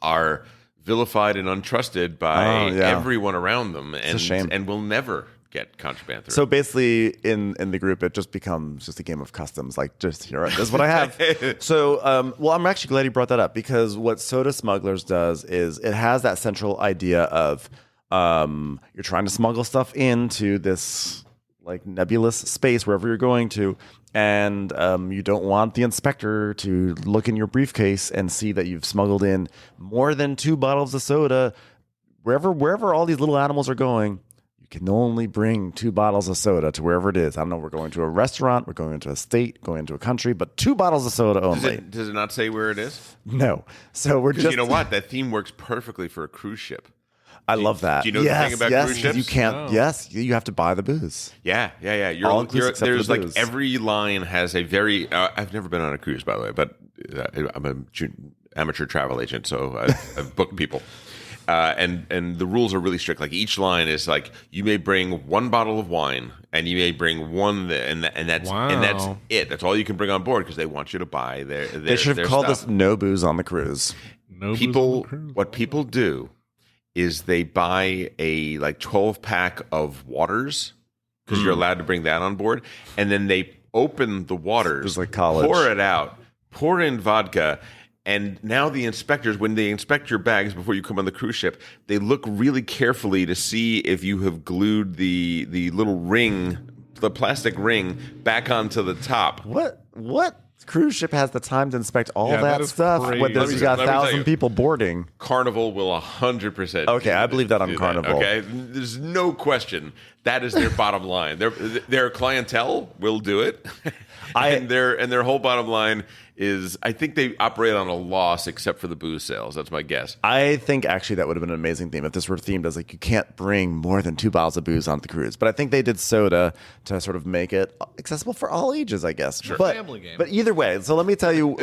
are vilified and untrusted by everyone around them, and will never get contraband through. So basically, in the group, it just becomes just a game of customs. Like, just here, this is what I have. So, I'm actually glad you brought that up, because what Soda Smugglers does is it has that central idea of you're trying to smuggle stuff into this like nebulous space wherever you're going to, and you don't want the inspector to look in your briefcase and see that you've smuggled in more than 2 bottles of soda. Wherever all these little animals are going, you can only bring 2 bottles of soda to wherever it is. I don't know, we're going to a restaurant, we're going into a state, going into a country, but 2 bottles of soda only. Does it not say where it is? No. So we're just... You know what? That theme works perfectly for a cruise ship. I love that. Do you know the thing about cruise ships? You can't. Yes, you have to buy the booze. Yeah. There's like every line has a very. I've never been on a cruise, by the way, but I'm an amateur travel agent, so I've booked people. And the rules are really strict. Like, each line is like, you may bring 1 bottle of wine, and you may bring 1, and that's it. That's all you can bring on board, because they want you to buy their. They should have called this "No Booze on the Cruise." What people do is they buy a 12-pack of waters, because you're allowed to bring that on board, and then they open the waters, just like college, pour it out, pour in vodka. And now the inspectors, when they inspect your bags before you come on the cruise ship, they look really carefully to see if you have glued the little ring, the plastic ring, back onto the top. What cruise ship has the time to inspect all that stuff when you got 1,000 people boarding? Carnival will 100%. Okay, I believe that on Carnival. Okay, there's no question. That is their bottom line. Their clientele will do it, and their whole bottom line is, I think they operate on a loss except for the booze sales. That's my guess. I think actually that would have been an amazing theme if this were themed as like, you can't bring more than 2 bottles of booze onto the cruise. But I think they did soda to sort of make it accessible for all ages, I guess. Sure. Family game. But either way, so let me tell you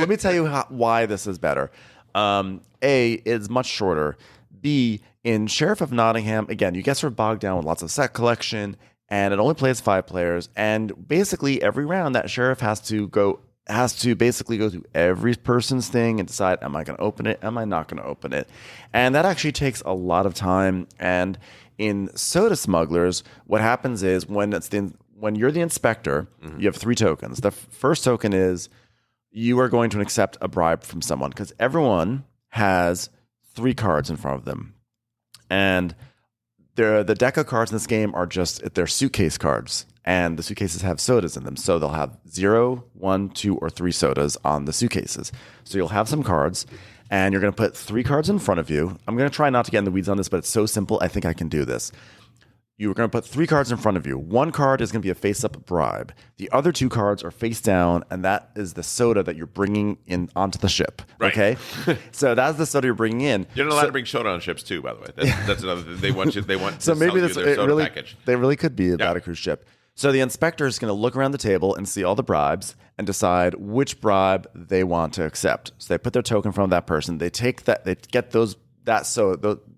why this is better. A, it's much shorter. B, in Sheriff of Nottingham, again, you get sort of bogged down with lots of set collection, and it only plays 5 players. And basically every round that sheriff has to go has to basically go through every person's thing and decide, am I going to open it? Am I not going to open it? And that actually takes a lot of time. And in Soda Smugglers, what happens is when you're the inspector, you have 3 tokens. The first token is you are going to accept a bribe from someone because everyone has 3 cards in front of them. And the deck of cards in this game are they're suitcase cards. And the suitcases have sodas in them. So they'll have 0, 1, 2, or 3 sodas on the suitcases. So you'll have some cards, and you're going to put 3 cards in front of you. I'm going to try not to get in the weeds on this, but it's so simple. I think I can do this. You're going to put 3 cards in front of you. 1 card is going to be a face-up bribe. The other 2 cards are face down, and that is the soda that you're bringing in onto the ship. Right. Okay, so that's the soda you're bringing in. You're not allowed to bring soda on ships too, by the way. That's another thing. They want so to maybe sell you their soda package. They really could be about a cruise ship. So the inspector is going to look around the table and see all the bribes and decide which bribe they want to accept. So they put their token from that person. They take that. They get those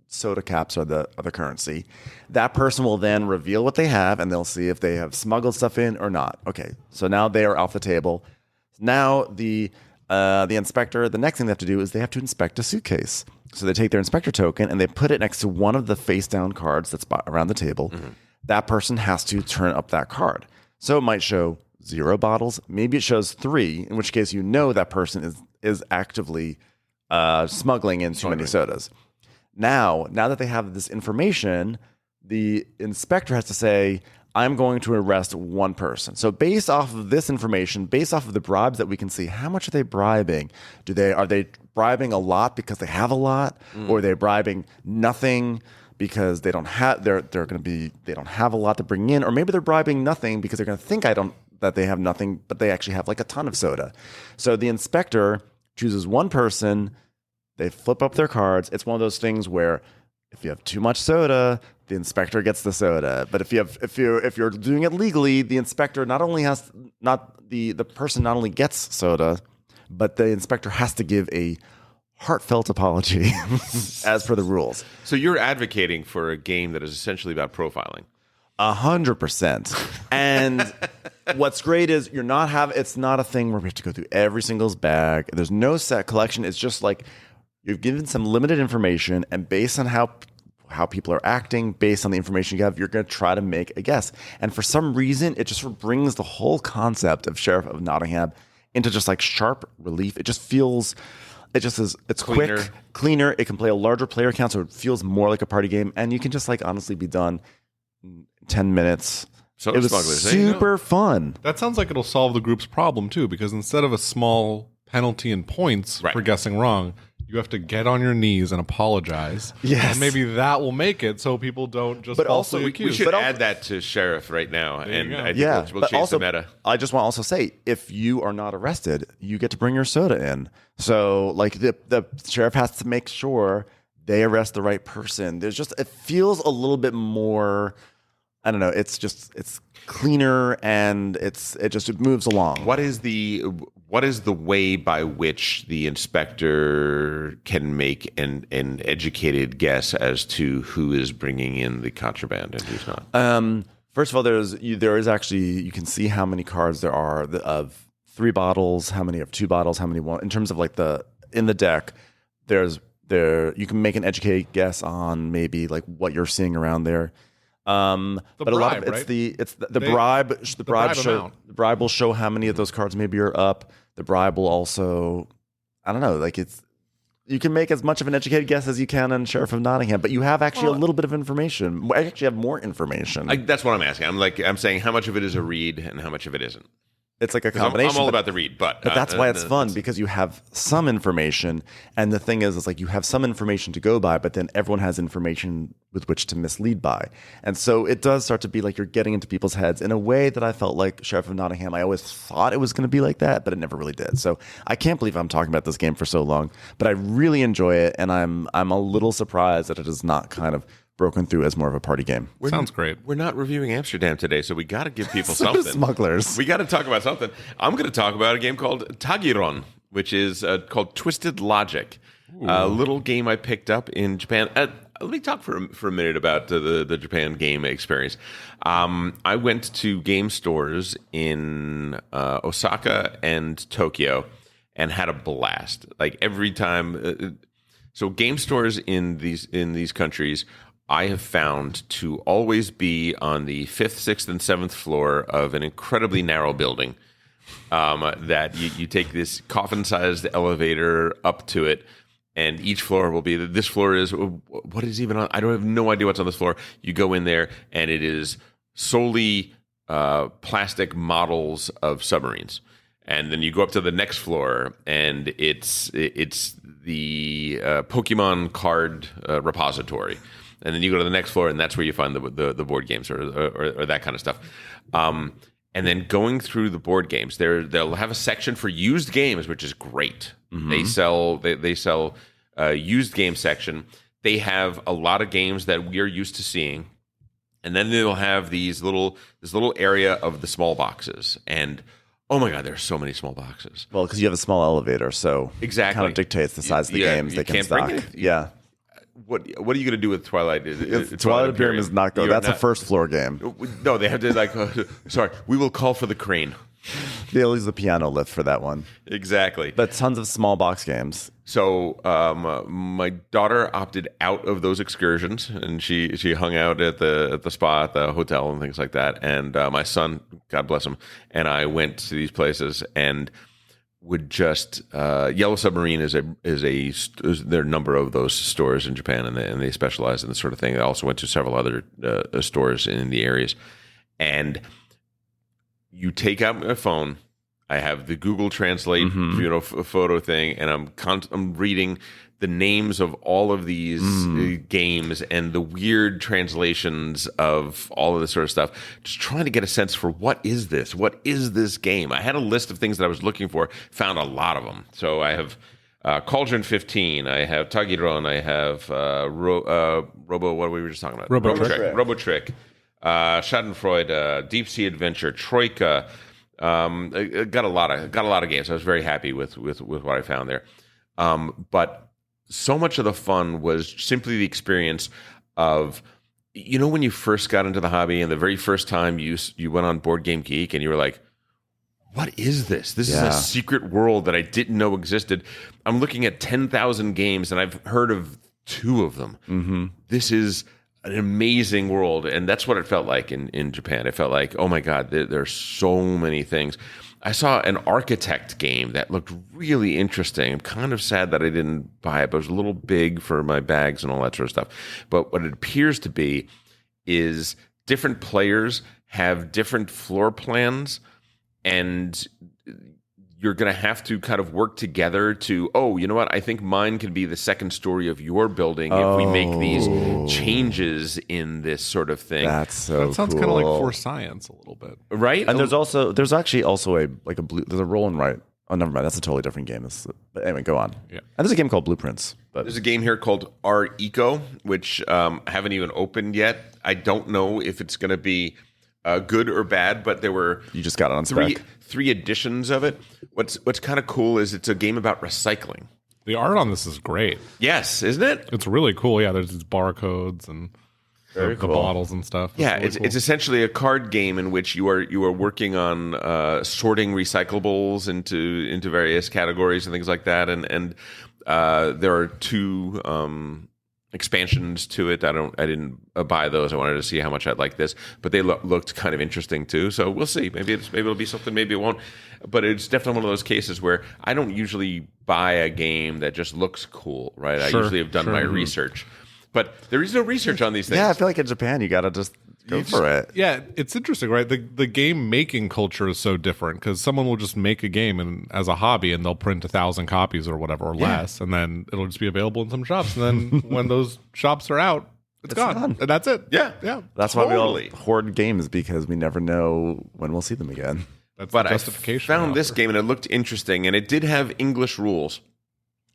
soda caps or the other currency. That person will then reveal what they have, and they'll see if they have smuggled stuff in or not. Okay, so now they are off the table. Now the inspector, the next thing they have to do is they have to inspect a suitcase. So they take their inspector token and they put it next to one of the face down cards that's around the table. Mm-hmm. That person has to turn up that card. So it might show 0 bottles. Maybe it shows 3, in which case you know that person is actively smuggling in too many sodas. Now that they have this information, the inspector has to say, I'm going to arrest 1 person. So based off of this information, based off of the bribes that we can see, how much are they bribing? Are they bribing a lot because they have a lot? Or are they bribing nothing because they don't have they don't have a lot to bring in? Or maybe they're bribing nothing because they're going to think that they have nothing, but they actually have like a ton of soda. So the inspector chooses 1 person. They flip up their cards. It's one of those things where if you have too much soda, the inspector gets the soda. But if you're doing it legally, the inspector the person not only gets soda, but the inspector has to give a heartfelt apology as per the rules. So you're advocating for a game that is essentially about profiling. 100%. And what's great is it's not a thing where we have to go through every single's bag. There's no set collection. It's just like you've given some limited information, and based on how people are acting, based on the information you have, you're going to try to make a guess. And for some reason, it just brings the whole concept of Sheriff of Nottingham into just like sharp relief. It's Cleaner. Quick, cleaner. It can play a larger player count, so it feels more like a party game, and you can just like honestly be done in 10 minutes. Soda it was Smugglers, super fun. That sounds like it'll solve the group's problem too, because instead of a small penalty in points for guessing wrong, you have to get on your knees and apologize. Yes. And maybe that will make it so people don't just falsely accuse. We should add that to Sheriff right now. And I think we'll change the meta. I just want to also say, if you are not arrested, you get to bring your soda in. So like the sheriff has to make sure they arrest the right person. It feels a little bit more, I don't know, it's cleaner and it moves along. What is the way by which the inspector can make an educated guess as to who is bringing in the contraband and who's not? First of all, there is actually, you can see how many cards there are of 3 bottles, how many of 2 bottles, how many one, in terms of like in the deck, you can make an educated guess on maybe like what you're seeing around there. But bribe, a lot of the bribe will show how many of those cards maybe are up. The bribe will also, I don't know, like you can make as much of an educated guess as you can on Sheriff of Nottingham, but you have actually a little bit of information. I actually have more information. That's what I'm asking. I'm saying how much of it is a read and how much of it isn't. It's like a combination. I'm all about the read, but that's why it's fun, because you have some information, and the thing is, it's like you have some information to go by, but then everyone has information with which to mislead by, and so it does start to be like you're getting into people's heads in a way that I felt like Sheriff of Nottingham. I always thought it was going to be like that, but it never really did. So I can't believe I'm talking about this game for so long, but I really enjoy it, and I'm a little surprised that it is not kind of broken through as more of a party game. Sounds great. We're not reviewing Amsterdam today, so we got to give people something. Smugglers. We got to talk about something. I'm going to talk about a game called Tagiron, which is called Twisted Logic. A little game I picked up in Japan. let me talk for a minute about the Japan game experience. I went to game stores in Osaka and Tokyo and had a blast. Like every time, so game stores in these countries, I have found to always be on the 5th, 6th, and 7th floor of an incredibly narrow building. That you take this coffin-sized elevator up to it, and each floor will be, this floor is, what is even on, I don't have no idea what's on this floor. You go in there, and it is solely plastic models of submarines. And then you go up to the next floor, and it's the Pokemon card repository. And then you go to the next floor, and that's where you find the board games or that kind of stuff. And then going through the board games, they'll have a section for used games, which is great. Mm-hmm. They sell used game section. They have a lot of games that we are used to seeing, and then they'll have this little area of the small boxes. And oh my God, there's so many small boxes. Well, because you have a small elevator, so exactly kind of dictates the size of the games they can stock. Yeah. What are you going to do with Twilight? Twilight Imperium is not good. That's a first floor game. No, they have to sorry, we will call for the crane. They'll use the piano lift for that one. Exactly. But tons of small box games. So my daughter opted out of those excursions, and she hung out at the spa, at the hotel, and things like that. And my son, God bless him, and I went to these places and would just Yellow Submarine is there are a number of those stores in Japan, and they specialize in this sort of thing. I also went to several other stores in the areas, and you take out my phone. I have the Google Translate, photo thing, and I'm reading the names of all of these games and the weird translations of all of this sort of stuff, just trying to get a sense for what is this? What is this game? I had a list of things that I was looking for, found a lot of them. So I have Cauldron 15, I have Tagiron, I have Robo, what we were just talking about? Robotrick, Schadenfreude, Deep Sea Adventure, Troika. Got a lot of games. I was very happy with what I found there. But so much of the fun was simply the experience of, when you first got into the hobby and the very first time you went on Board Game Geek and you were like, what is this? This is a secret world that I didn't know existed. I'm looking at 10,000 games and I've heard of 2 of them. Mm-hmm. This is an amazing world. And that's what it felt like in Japan. It felt like, oh my God, there's so many things. I saw an Architect game that looked really interesting. I'm kind of sad that I didn't buy it, but it was a little big for my bags and all that sort of stuff. But what it appears to be is different players have different floor plans, and you're going to have to kind of work together to, you know what? I think mine can be the second story of your building if we make these changes in this sort of thing. That's so That sounds cool. kind of like For Science a little bit. Right? And there's actually also there's a roll and write. Oh, never mind. That's a totally different game. But anyway, go on. Yeah. And there's a game called Blueprints. But there's a game here called R Eco, which I haven't even opened yet. I don't know if it's going to be good or bad, but there were you just got it on spec. Three editions of it. What's kind of cool is it's a game about recycling. The art on this is great. Yes, isn't it? It's really cool. Yeah, there's these barcodes and the bottles and stuff. It's essentially a card game in which you are working on sorting recyclables into various categories and things like that. And there are 2 expansions to it. I didn't buy those. I wanted to see how much I'd like this, but they looked kind of interesting too. So we'll see. Maybe it'll be something. Maybe it won't. But it's definitely one of those cases where I don't usually buy a game that just looks cool, right? I usually have done my research, but there is no research on these things. Yeah, I feel like in Japan you gotta just go for it. Yeah, it's interesting, right? The game making culture is so different because someone will just make a game and as a hobby and they'll print 1,000 copies or whatever or less, and then it'll just be available in some shops. And then when those shops are out, it's gone. And that's it. Yeah. That's why we all hoard games, because we never know when we'll see them again. That's but the justification. I found this game and it looked interesting, and it did have English rules,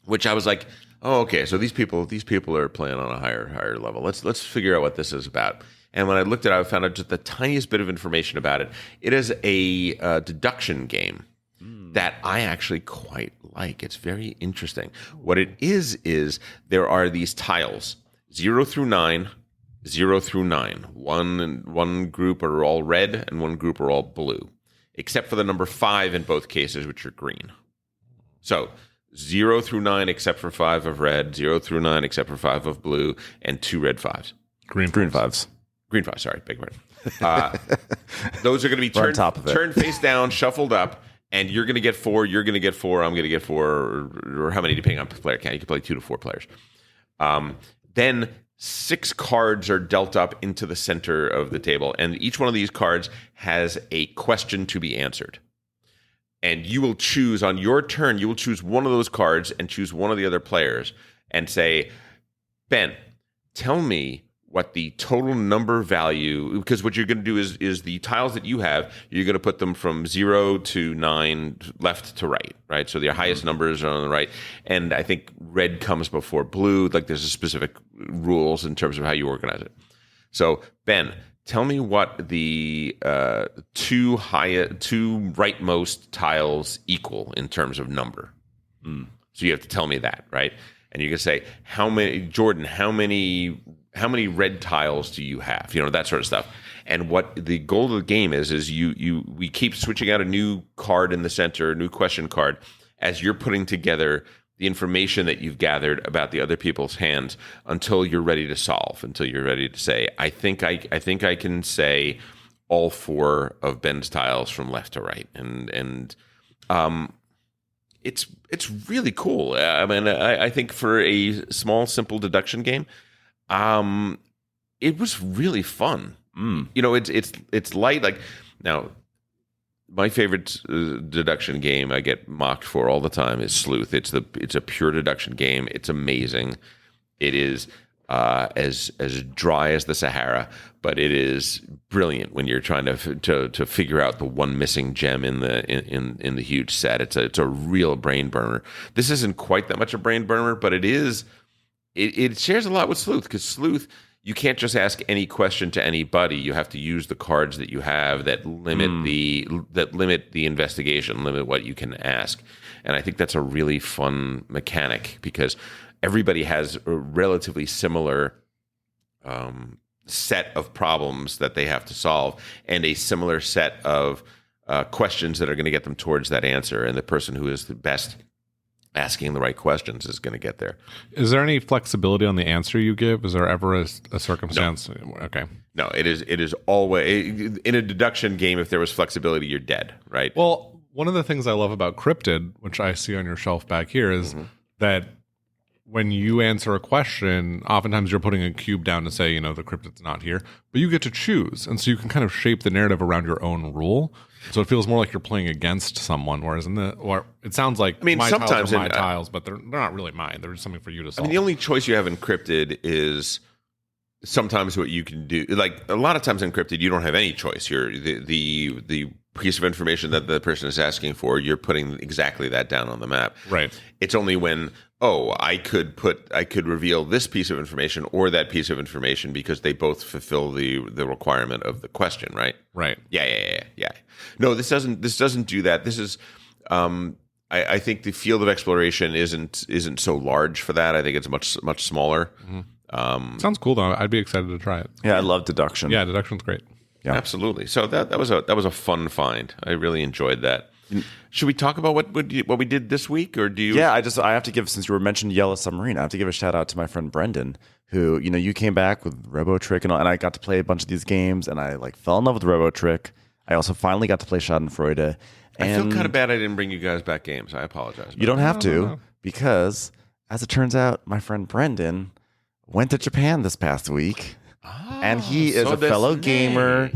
which I was like, oh, okay, so these people are playing on a higher level. Let's figure out what this is about. And when I looked at it, I found out just the tiniest bit of information about it. It is a deduction game that I actually quite like. It's very interesting. What it is there are these tiles. 0 through 9, 0 through 9. One group are all red and one group are all blue, except for the number 5 in both cases, which are green. So 0 through 9 except for 5 of red, 0 through 9 except for 5 of blue, and 2 red 5s. Green 5s. Green 5, sorry, big pardon. Those are going to be turned face down, shuffled up, and you're going to get 4, you're going to get 4, I'm going to get 4, or how many depending on player count. You can play 2 to 4 players. Then 6 cards are dealt up into the center of the table, and each one of these cards has a question to be answered. And you will choose, on your turn, you will choose one of those cards and choose one of the other players and say, Ben, tell me what the total number value, because what you're going to do is the tiles that you have, you're going to put them from 0 to 9 left to right? So the highest numbers are on the right. And I think red comes before blue. Like there's a specific rules in terms of how you organize it. So Ben, tell me what the two rightmost tiles equal in terms of number. So you have to tell me that, right? And you can say, Jordan, how many red tiles do you have? That sort of stuff. And what the goal of the game is we keep switching out a new card in the center, a new question card, as you're putting together the information that you've gathered about the other people's hands until you're ready to solve, until you're ready to say, I think I can say all 4 of Ben's tiles from left to right. And it's really cool. I mean, I think for a small, simple deduction game, it was really fun. It's light. Like now, my favorite deduction game I get mocked for all the time is Sleuth. It's a pure deduction game. It's amazing. It is as dry as the Sahara, but it is brilliant when you're trying to figure out the one missing gem in the huge set. It's a real brain burner. This isn't quite that much a brain burner, but it is. It shares a lot with Sleuth, because Sleuth, you can't just ask any question to anybody. You have to use the cards that you have that limit the investigation, limit what you can ask. And I think that's a really fun mechanic, because everybody has a relatively similar set of problems that they have to solve, and a similar set of questions that are going to get them towards that answer. And the person who is the best asking the right questions is going to get there. Is there any flexibility on the answer you give? Is there ever a circumstance? No. Okay. No, it is always in a deduction game. If there was flexibility, you're dead, right? Well, one of the things I love about Cryptid, which I see on your shelf back here, is that when you answer a question, oftentimes you're putting a cube down to say, the cryptid's not here, but you get to choose. And so you can kind of shape the narrative around your own rule. So it feels more like you're playing against someone, whereas it sounds like my sometimes tiles are my tiles, but they're not really mine. They're just something for you to solve. The only choice you have in Cryptid is sometimes what you can do. Like a lot of times in Cryptid, you don't have any choice. You're the piece of information that the person is asking for, you're putting exactly that down on the map. Right. It's only when I could reveal this piece of information or that piece of information because they both fulfill the requirement of the question, right? Right. Yeah. No, this doesn't do that. This is I think the field of exploration isn't so large for that. I think it's much smaller. Sounds cool though. I'd be excited to try it. Yeah, I love deduction. Yeah, deduction's great. Yeah. Absolutely. So that was a fun find. I really enjoyed that. Should we talk about what we did this week, or do you? Yeah, I have to give, since you were mentioned Yellow Submarine, I have to give a shout out to my friend Brendan, who you came back with Robotrick and all, and I got to play a bunch of these games, and I fell in love with Robotrick. I also finally got to play Schadenfreude. I feel kind of bad I didn't bring you guys back games. I apologize. You don't have to, because as it turns out, my friend Brendan went to Japan this past week. And he is a fellow gamer,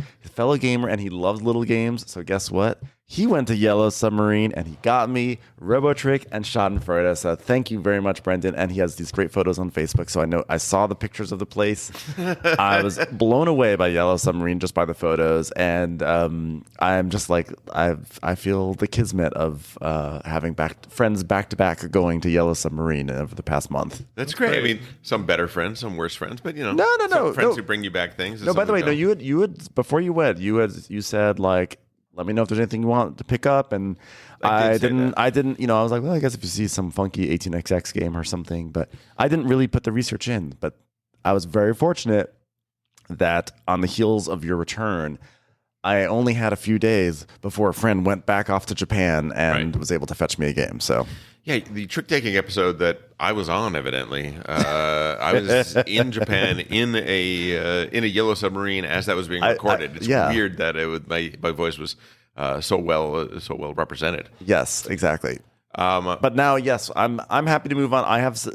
and he loves little games. So guess what? He went to Yellow Submarine and he got me Robotrick and Schadenfreude. So thank you very much, Brendan. And he has these great photos on Facebook. So I saw the pictures of the place. I was blown away by Yellow Submarine just by the photos. And I'm just like, I feel the kismet of having friends back to back going to Yellow Submarine over the past month. That's great. I mean, some better friends, some worse friends, but no, friends who bring you back things. No, by the way, no, you had before you went, you said like, let me know if there's anything you want to pick up, and I didn't. I was like, well, I guess if you see some funky 18xx game or something, but I didn't really put the research in. But I was very fortunate that on the heels of your return, I only had a few days before a friend went back off to Japan and was able to fetch me a game. So yeah, the trick taking episode that I was on, evidently, I was in Japan in a Yellow Submarine as that was being recorded. It's weird that my voice was so well represented. Yes, exactly. But now, yes, I'm happy to move on. I have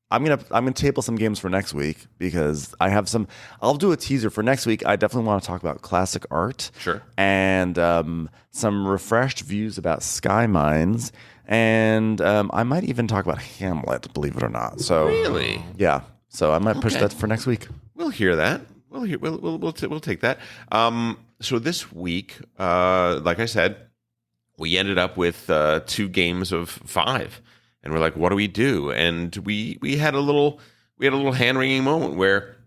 I'm gonna table some games for next week because I have some. I'll do a teaser for next week. I definitely want to talk about classic art, sure, and some refreshed views about Sky Mines, and I might even talk about Hamlet. Believe it or not. So really, yeah. So I might push that for next week. We'll hear that. We'll take that. So this week, like I said, we ended up with 2 games of 5. And we're like, what do we do? And we had a little hand-wringing moment where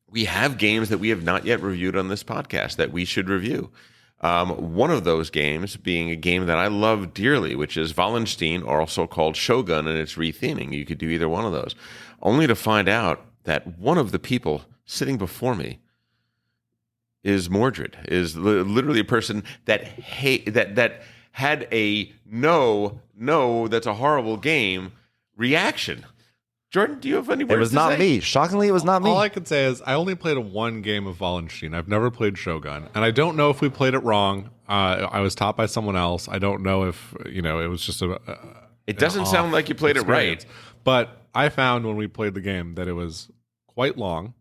we have games that we have not yet reviewed on this podcast that we should review. One of those games being a game that I love dearly, which is Wallenstein, or also called Shogun, and its retheming. You could do either one of those. Only to find out that one of the people sitting before me is Mordred, is literally a person that had a no, that's a horrible game reaction. Jordan, do you have any words to say? It was not me. Shockingly, it was not me. All I could say is I only played one game of Wallenstein. I've never played Shogun. And I don't know if we played it wrong. I was taught by someone else. I don't know if, it was just it doesn't sound like you played experience. It right. But I found when we played the game that it was quite long.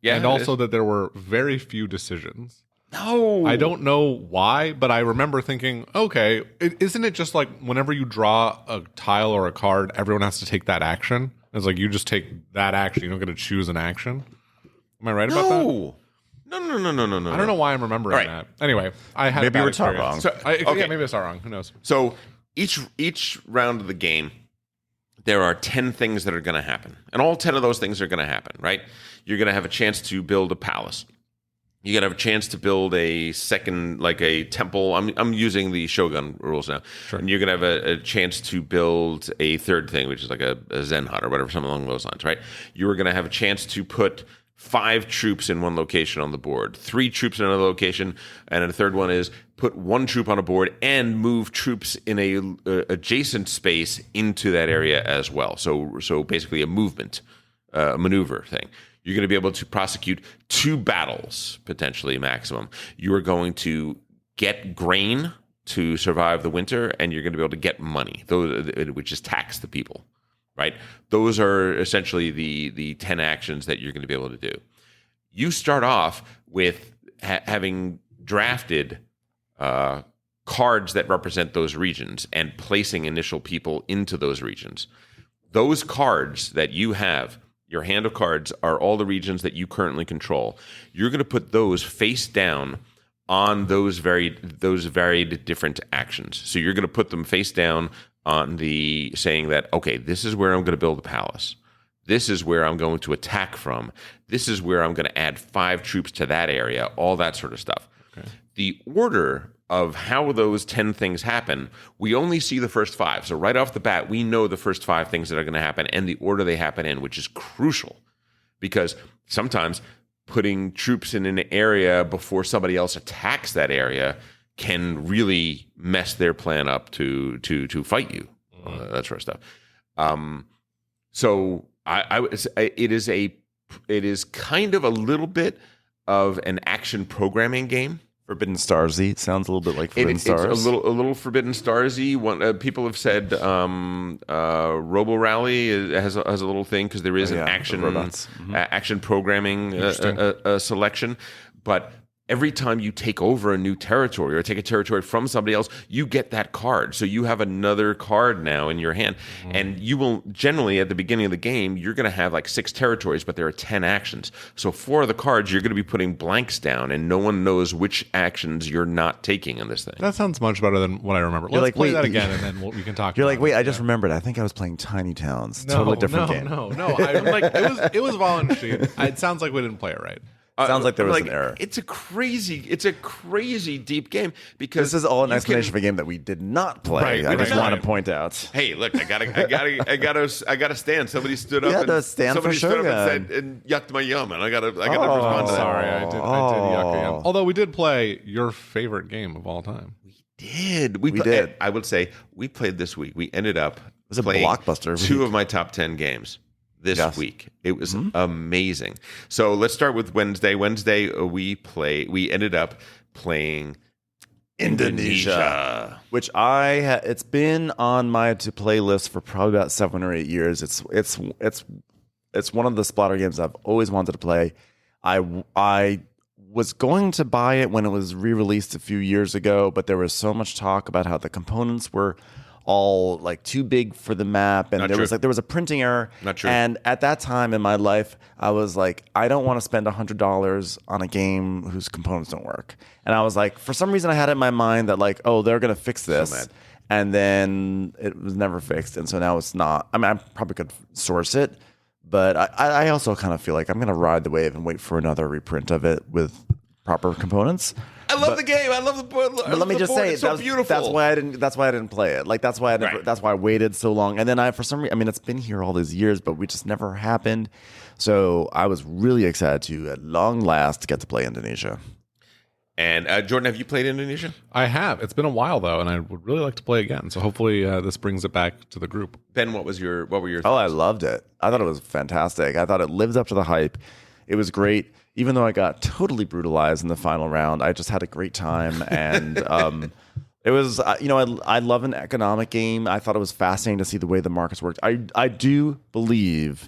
Yeah, and also that there were very few decisions. No. I don't know why, but I remember thinking, okay, isn't it just like whenever you draw a tile or a card, everyone has to take that action? It's like you just take that action. You don't get to choose an action. Am I right about that? No. I don't know why I'm remembering that. Anyway, I had maybe a bad we're taught wrong. So, yeah, maybe I saw wrong. Who knows? So each round of the game, there are 10 things that are going to happen. And all 10 of those things are going to happen, right? You're going to have a chance to build a palace. You're going to have a chance to build a second, like a temple. I'm using the Shogun rules now. Sure. And you're going to have a chance to build a third thing, which is like a Zen hut or whatever, something along those lines, right? You're going to have a chance to put 5 troops in one location on the board, 3 troops in another location, and a third one is put 1 troop on a board and move troops in a adjacent space into that area as well. So basically a movement, maneuver thing. You're going to be able to prosecute 2 battles, potentially maximum. You are going to get grain to survive the winter, and you're going to be able to get money, which is tax the people, right? Those are essentially the 10 actions that you're going to be able to do. You start off with having drafted cards that represent those regions and placing initial people into those regions. Those cards that you have, your hand of cards, are all the regions that you currently control. You're going to put those face down on those varied different actions. So you're going to put them face down on the saying that, okay, this is where I'm going to build a palace. This is where I'm going to attack from. This is where I'm going to add 5 troops to that area, all that sort of stuff. Okay. The order of how those 10 things happen, we only see the first 5. So right off the bat, we know the first 5 things that are going to happen and the order they happen in, which is crucial because sometimes putting troops in an area before somebody else attacks that area can really mess their plan up to fight you, that sort of stuff. So it is kind of a little bit of an action programming game. Forbidden Starsy sounds a little bit like Forbidden Stars. It's a little Forbidden Starsy. People have said Robo Rally has a little thing because there is an action programming selection, but every time you take over a new territory or take a territory from somebody else, you get that card. So you have another card now in your hand. And you will generally, at the beginning of the game, you're going to have like 6 territories, but there are 10 actions. So 4 of the cards, you're going to be putting blanks down, and no one knows which actions you're not taking in this thing. That sounds much better than what I remember. Let's play that again, and then we can talk. You're like, wait, I just remembered. I think I was playing Tiny Towns. Totally different game. No. I'm like, it was Wallenstein. It sounds like we didn't play it right. Sounds like there was an error. It's a crazy deep game because this is all an explanation of a game that we did not play. I just want to point out. Hey, look, I gotta stand. Somebody stood up. You had to stand for Shogun. And yucked my yum, and I gotta respond to that. Sorry, I did yuck yum. Although we did play your favorite game of all time. We did. I would say we played this week. We ended up playing blockbuster 2 of my top 10 games this week. It was amazing. So let's start with Wednesday. Wednesday we ended up playing Indonesia, which it's been on my to play list for probably about 7 or 8 years. It's one of the splatter games I've always wanted to play. I was going to buy it when it was re-released a few years ago, but there was so much talk about how the components were all like too big for the map, and there was a printing error. Not true. And at that time in my life, I was like, I don't want to spend $100 on a game whose components don't work. And I was like, for some reason, I had it in my mind that like, oh, they're gonna fix this. So mad. And then it was never fixed, and so now it's not. I mean, I probably could source it, but I also kind of feel like I'm gonna ride the wave and wait for another reprint of it with proper components. I love the game. I love the board. But let me just say, it's so beautiful. That's why I didn't play it. Like that's why I waited so long. And then for some reason, I mean, it's been here all these years, but we just never happened. So I was really excited to, at long last, get to play Indonesia. And Jordan, have you played Indonesia? I have. It's been a while though, and I would really like to play again. So hopefully this brings it back to the group. Ben, what were your thoughts? Oh, I loved it. I thought it was fantastic. I thought it lived up to the hype. It was great. Even though I got totally brutalized in the final round, I just had a great time. And it was, I love an economic game. I thought it was fascinating to see the way the markets worked. I do believe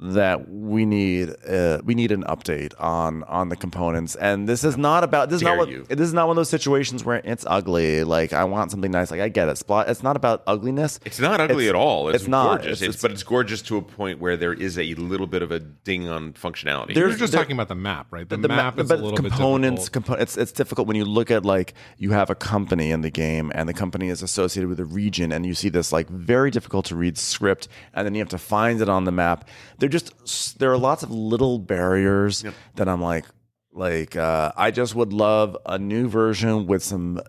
that we need an update on the components, and this is not about this is not one of those situations where it's ugly. Like I want something nice. Like I get it. It's not about ugliness. It's not ugly at all. It's not gorgeous. But it's gorgeous to a point where there is a little bit of a ding on functionality. You're just talking about the map, right? The map is a little bit difficult. It's difficult when you look at like you have a company in the game, and the company is associated with a region, and you see this like very difficult to read script, and then you have to find it on the map. There are lots of little barriers that I'm like I just would love a new version with some.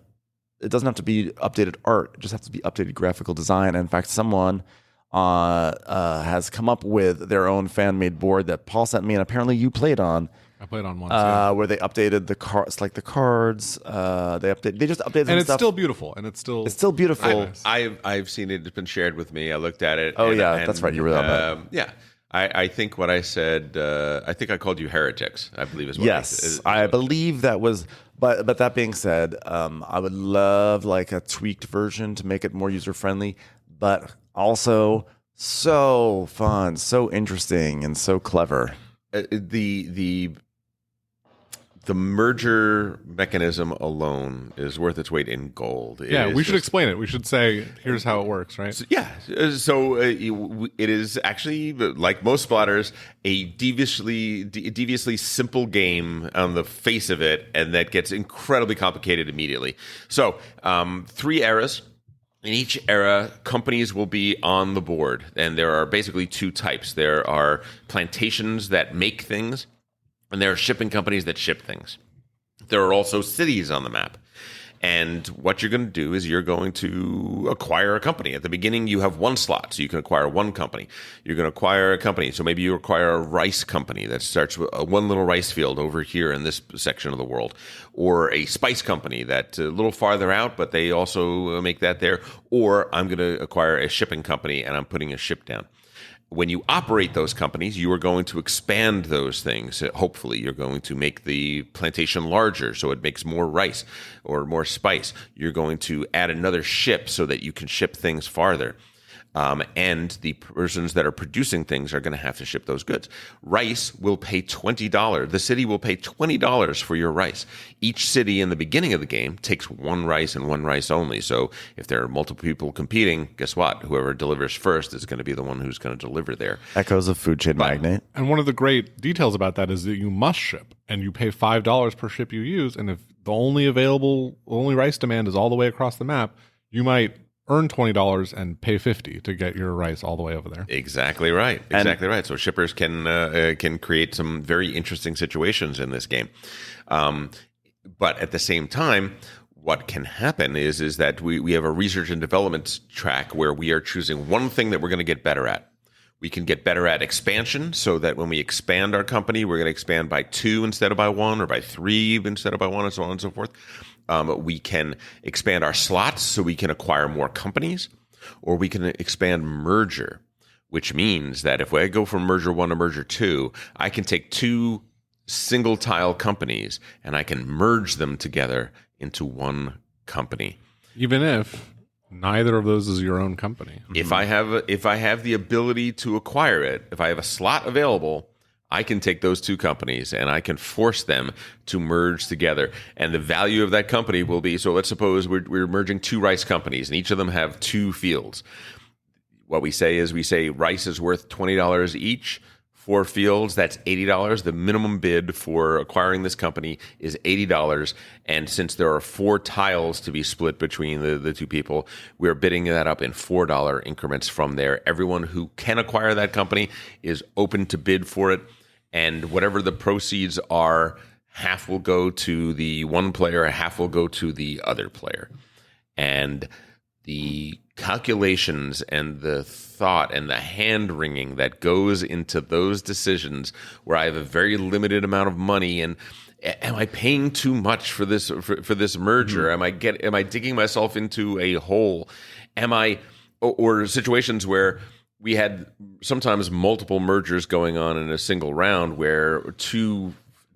It doesn't have to be updated art; it just has to be updated graphical design. And in fact, someone has come up with their own fan-made board that Paul sent me, and apparently you played on. I played on once, where they updated the cards, like the cards. They just updated, and it's stuff. Still beautiful, and it's still beautiful. I've seen it. It's been shared with me. I looked at it. Oh that's right. You were on that. Yeah. I think what I said, I think I called you heretics, I believe is what I believe that was, but that being said, I would love like a tweaked version to make it more user-friendly, but also so fun, so interesting, and so clever. The merger mechanism alone is worth its weight in gold. We should explain it. We should say, here's how it works, right? So it is actually, like most splatters, a deviously simple game on the face of it, and that gets incredibly complicated immediately. So 3 eras. In each era, companies will be on the board, and there are basically 2 types. There are plantations that make things, and there are shipping companies that ship things. There are also cities on the map. And what you're going to do is you're going to acquire a company. At the beginning, you have 1 slot, so you can acquire 1 company. You're going to acquire a company. So maybe you acquire a rice company that starts with one little rice field over here in this section of the world. Or a spice company that's a little farther out, but they also make that there. Or I'm going to acquire a shipping company, and I'm putting a ship down. When you operate those companies, you are going to expand those things. Hopefully, you're going to make the plantation larger so it makes more rice or more spice. You're going to add another ship so that you can ship things farther. And the persons that are producing things are going to have to ship those goods. Rice will pay $20. The city will pay $20 for your rice. Each city in the beginning of the game takes 1 rice and 1 rice only. So if there are multiple people competing, guess what? Whoever delivers first is going to be the one who's going to deliver there. Echoes of food chain magnate. And one of the great details about that is that you must ship, and you pay $5 per ship you use. And if the only rice demand is all the way across the map, you might earn $20 and pay $50 to get your rice all the way over there. Exactly right. Right. So shippers can create some very interesting situations in this game. But at the same time, what can happen is that we have a research and development track where we are choosing one thing that we're going to get better at. We can get better at expansion, so that when we expand our company, we're going to expand by 2 instead of by 1, or by 3 instead of by 1, and so on and so forth. We can expand our slots so we can acquire more companies, or we can expand merger, which means that if I go from merger 1 to merger 2, I can take 2 single tile companies and I can merge them together into one company. Even if neither of those is your own company. If I have the ability to acquire it, if I have a slot available, I can take those 2 companies and I can force them to merge together. And the value of that company will be, so let's suppose we're merging 2 rice companies and each of them have 2 fields. What we say rice is worth $20 each. 4 fields, that's $80. The minimum bid for acquiring this company is $80. And since there are 4 tiles to be split between the 2 people, we're bidding that up in $4 increments from there. Everyone who can acquire that company is open to bid for it. And whatever the proceeds are, half will go to the one player, half will go to the other player. And the calculations and the thought and the hand-wringing that goes into those decisions, where I have a very limited amount of money, and am I paying too much for this merger? Mm-hmm. Am I digging myself into a hole? Or situations where we had sometimes multiple mergers going on in a single round where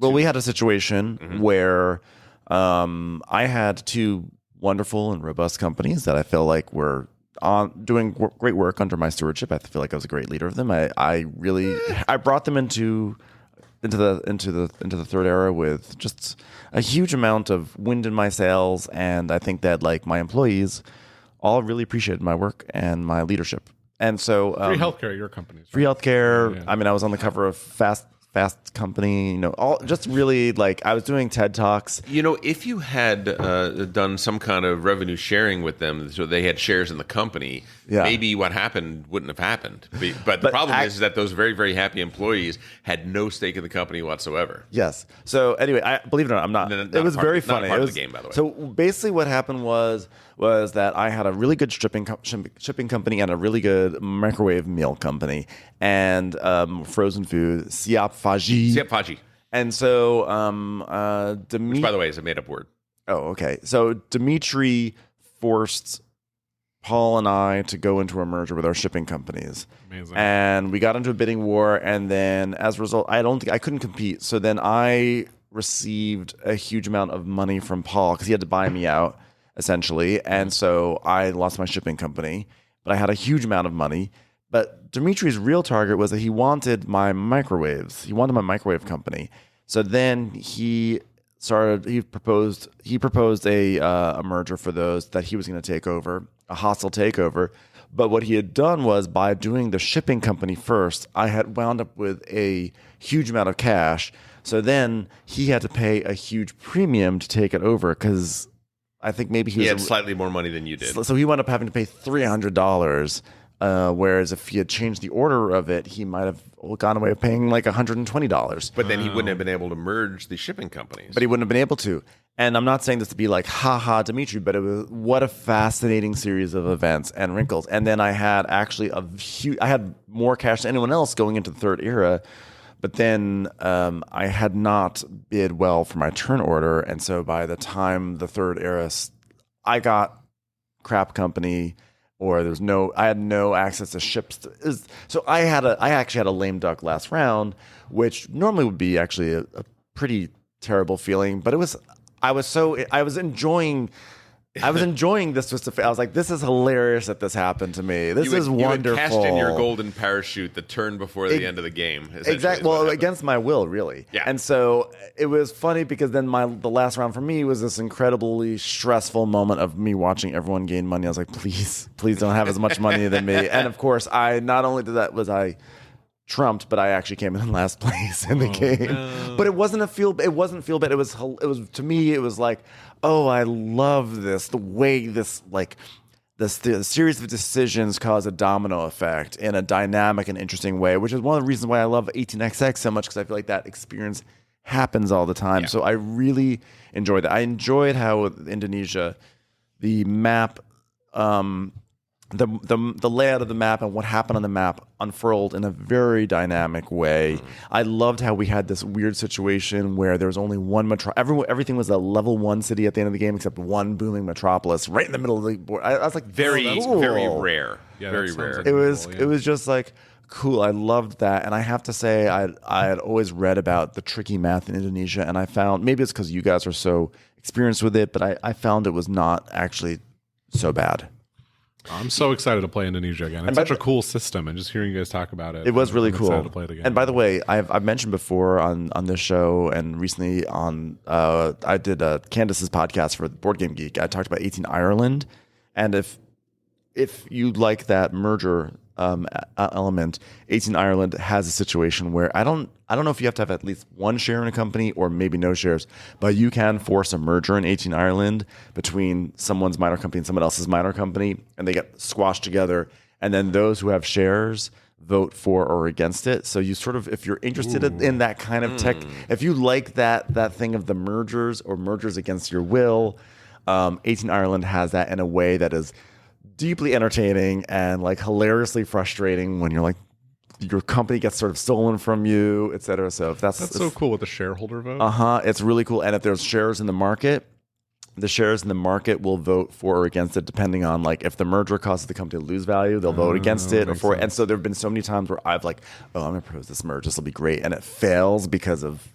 we had a situation mm-hmm. where I had 2 wonderful and robust companies that I feel like were doing great work under my stewardship. I feel like I was a great leader of them. I brought them into the third era with just a huge amount of wind in my sails, and I think that like my employees all really appreciated my work and my leadership. And so free healthcare at your companies. Right? Free healthcare. Yeah. I mean, I was on the cover of Fast Company, all just really like I was doing TED Talks. If you had done some kind of revenue sharing with them, so they had shares in the company, maybe what happened wouldn't have happened. But the problem is that those very, very happy employees had no stake in the company whatsoever. Yes. So anyway, believe it or not, I'm not. It was very funny. Not part of the game, by the way. So basically, what happened was that I had a really good shipping company and a really good microwave meal company and frozen food, Siap Faji. And so which, by the way, is a made-up word. Oh, okay. So Dimitri forced Paul and I to go into a merger with our shipping companies. Amazing. And we got into a bidding war, and then as a result, I couldn't compete. So then I received a huge amount of money from Paul because he had to buy me out, essentially. And so I lost my shipping company, but I had a huge amount of money. But Dimitri's real target was that he wanted my microwaves. He wanted my microwave company. So then he proposed a merger for those that he was going to take over, a hostile takeover. But what he had done was, by doing the shipping company first, I had wound up with a huge amount of cash. So then he had to pay a huge premium to take it over because I think maybe he had slightly more money than you did. So he wound up having to pay $300. Whereas if he had changed the order of it, he might have gone away paying like $120. But then he wouldn't have been able to merge the shipping companies. But he wouldn't have been able to. And I'm not saying this to be like, ha, Dimitri, but it was what a fascinating series of events and wrinkles. And then I had actually I had more cash than anyone else going into the third era. But then I had not bid well for my turn order. And so by the time the third era, I got crap company, or I had no access to ships. So I actually had a lame duck last round, which normally would be actually a pretty terrible feeling. But I was enjoying this. I was like, this is hilarious that this happened to me. This is wonderful. You had cast in your golden parachute the turn before the end of the game. Exactly. Well, against my will, really. Yeah. And so it was funny because then the last round for me was this incredibly stressful moment of me watching everyone gain money. I was like, please don't have as much money than me. And of course, not only was I trumped, but I actually came in last place in the game. No. But it wasn't feel bad. It was to me. It was like, oh, I love this. The way this, like, the series of decisions cause a domino effect in a dynamic and interesting way, which is one of the reasons why I love 18xx so much, because I feel like that experience happens all the time. Yeah. So I really enjoyed that. I enjoyed how with Indonesia, the map, the layout of the map and what happened on the map unfurled in a very dynamic way. I loved how we had this weird situation where there was only one everything was a level 1 city at the end of the game except one booming metropolis right in the middle of the board. I was like, very cool. Very rare. Yeah, very rare. Like it was just like cool. I loved that. And I have to say I had always read about the tricky math in Indonesia, and I found, maybe it's because you guys are so experienced with it, but I found it was not actually so bad. I'm so excited to play Indonesia again. It's such a cool system, and just hearing you guys talk about it, it was really cool. Excited to play it again. And by the way, I've mentioned before on this show, and recently on I did Candace's podcast for Board Game Geek. I talked about 18 Ireland, and if you like that merger element, 18 Ireland has a situation where I don't know if you have to have at least one share in a company or maybe no shares, but you can force a merger in 18 Ireland between someone's minor company and someone else's minor company, and they get squashed together, and then those who have shares vote for or against it. So you sort of, if you're interested in that kind of tech, if you like that thing of the mergers or mergers against your will, 18 Ireland has that in a way that is deeply entertaining and like hilariously frustrating when you're like, your company gets sort of stolen from you, et cetera. So if that's so cool with the shareholder vote. It's really cool. And if there's shares in the market, the shares in the market will vote for or against it, depending on like if the merger causes the company to lose value, they'll vote against it or for it. And so there have been so many times where I've like, I'm gonna propose this merge, this will be great, and it fails because of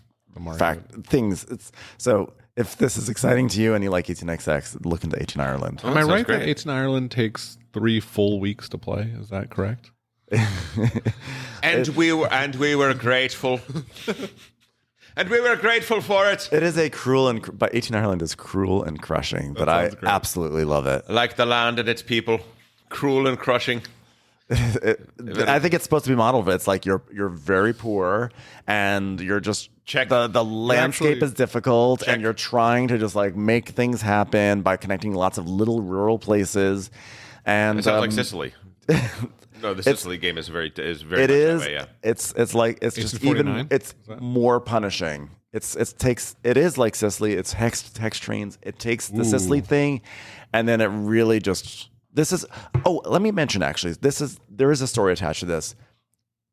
things. So if this is exciting to you and you like 18xx, look into 18 Ireland. Am I right that 18 Ireland takes 3 full weeks to play? Is that correct? And we were grateful. And we were grateful for it. It is a cruel but 18 Ireland is cruel and crushing, but I absolutely love it. Like the land and its people, cruel and crushing. I think it's supposed to be modeled. It's like you're very poor and you're just the landscape is difficult and you're trying to just like make things happen by connecting lots of little rural places. And it sounds like Sicily. No, the Sicily game is very. It is. That way, yeah. It's just even. It's more punishing. It is like Sicily. It's hex trains. It takes the Sicily thing, and then it really just. This is. Oh, let me mention actually. There is a story attached to this.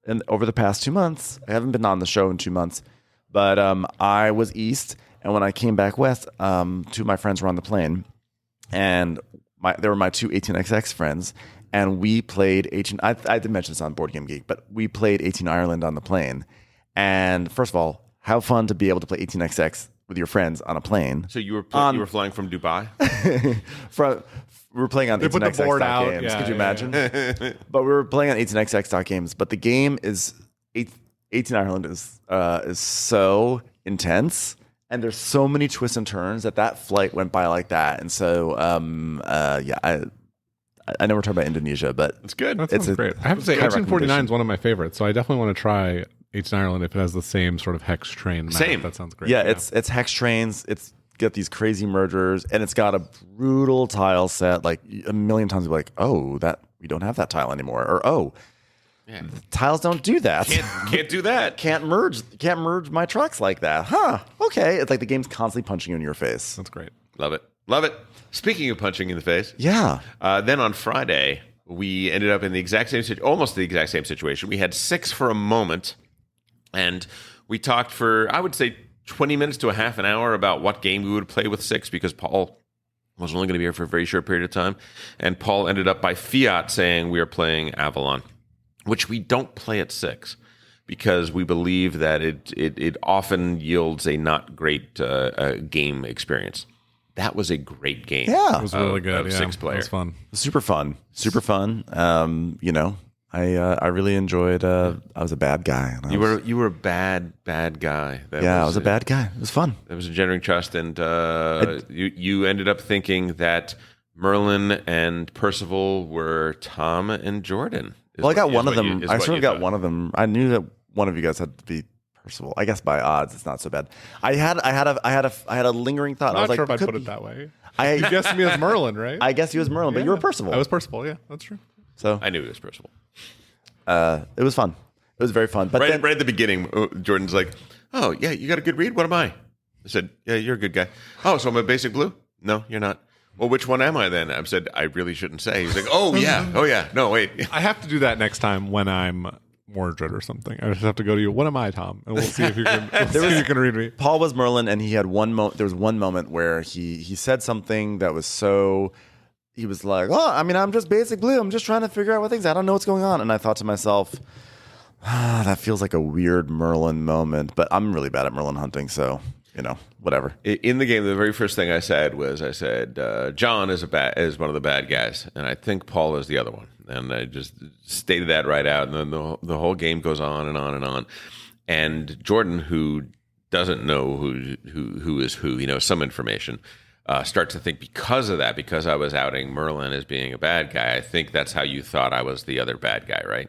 And over the past 2 months, I haven't been on the show in 2 months, but I was east, and when I came back west, 2 of my friends were on the plane, and they were my 2 18xx friends. And we played 18. I did mention this on Board Game Geek, but we played 18 Ireland on the plane. And first of all, how fun to be able to play 18xx with your friends on a plane. So you were you were flying from Dubai. We were playing on 18xx games. Yeah, could you imagine? But we were playing on 18xx games. But the game is 18 Ireland is so intense. And there's so many twists and turns that flight went by like that. And so, I know we're talking about Indonesia, but it's good. That sounds great. I have to say, 1849 is one of my favorites, so I definitely want to try 18 Ireland if it has the same sort of hex train map. Same. That sounds great. Yeah, it's hex trains. It's got these crazy mergers, and it's got a brutal tile set. Like a million times, you're like, oh, that we don't have that tile anymore, or oh, tiles don't do that. Can't do that. Can't merge my trucks like that. Huh? Okay. It's like the game's constantly punching you in your face. That's great. Love it. Love it. Speaking of punching in the face, yeah. Then on Friday, we ended up in almost the exact same situation. We had 6 for a moment, and we talked for, I would say, 20 minutes to a half an hour about what game we would play with 6, because Paul was only going to be here for a very short period of time, and Paul ended up by fiat saying we are playing Avalon, which we don't play at 6 because we believe that it often yields a not great game experience. That was a great game. Yeah. It was really good. 6-player. It was fun. Super fun. I really enjoyed. I was a bad guy. You were a bad guy. I was a bad guy. It was fun. It was a generating trust, and you ended up thinking that Merlin and Percival were Tom and Jordan. Well, I got one of them. I sort of got one of them. I knew that one of you guys had to be Percival. I guess by odds, it's not so bad. I had a lingering thought. I'm not I was sure like, if I'd put it that way. You guessed me as Merlin, right? I guess he was Merlin, but you were Percival. I was Percival. Yeah, that's true. So I knew he was Percival. it was fun. It was very fun. But right at the beginning, Jordan's like, "Oh yeah, you got a good read. What am I?" I said, "Yeah, you're a good guy." "Oh, so I'm a basic blue?" "No, you're not." "Well, which one am I then?" I said, "I really shouldn't say." He's like, "Oh yeah, no wait." I have to do that next time when I'm Mordred or something. I just have to go to you. What am I, Tom? And we'll see if you can. If you can read me. Paul was Merlin, and he had there was one moment where he said something that was so. He was like, "Oh, I mean, I'm just basic blue. I'm just trying to figure out what things. I don't know what's going on." And I thought to myself, that feels like a weird Merlin moment. But I'm really bad at Merlin hunting, so whatever. In the game, the very first thing I said was, John is one of the bad guys, and I think Paul is the other one. And I just stated that right out, and then the whole game goes on and on and on. And Jordan, who doesn't know who is who, he knows some information, starts to think because of that, because I was outing Merlin as being a bad guy, I think that's how you thought I was the other bad guy, right?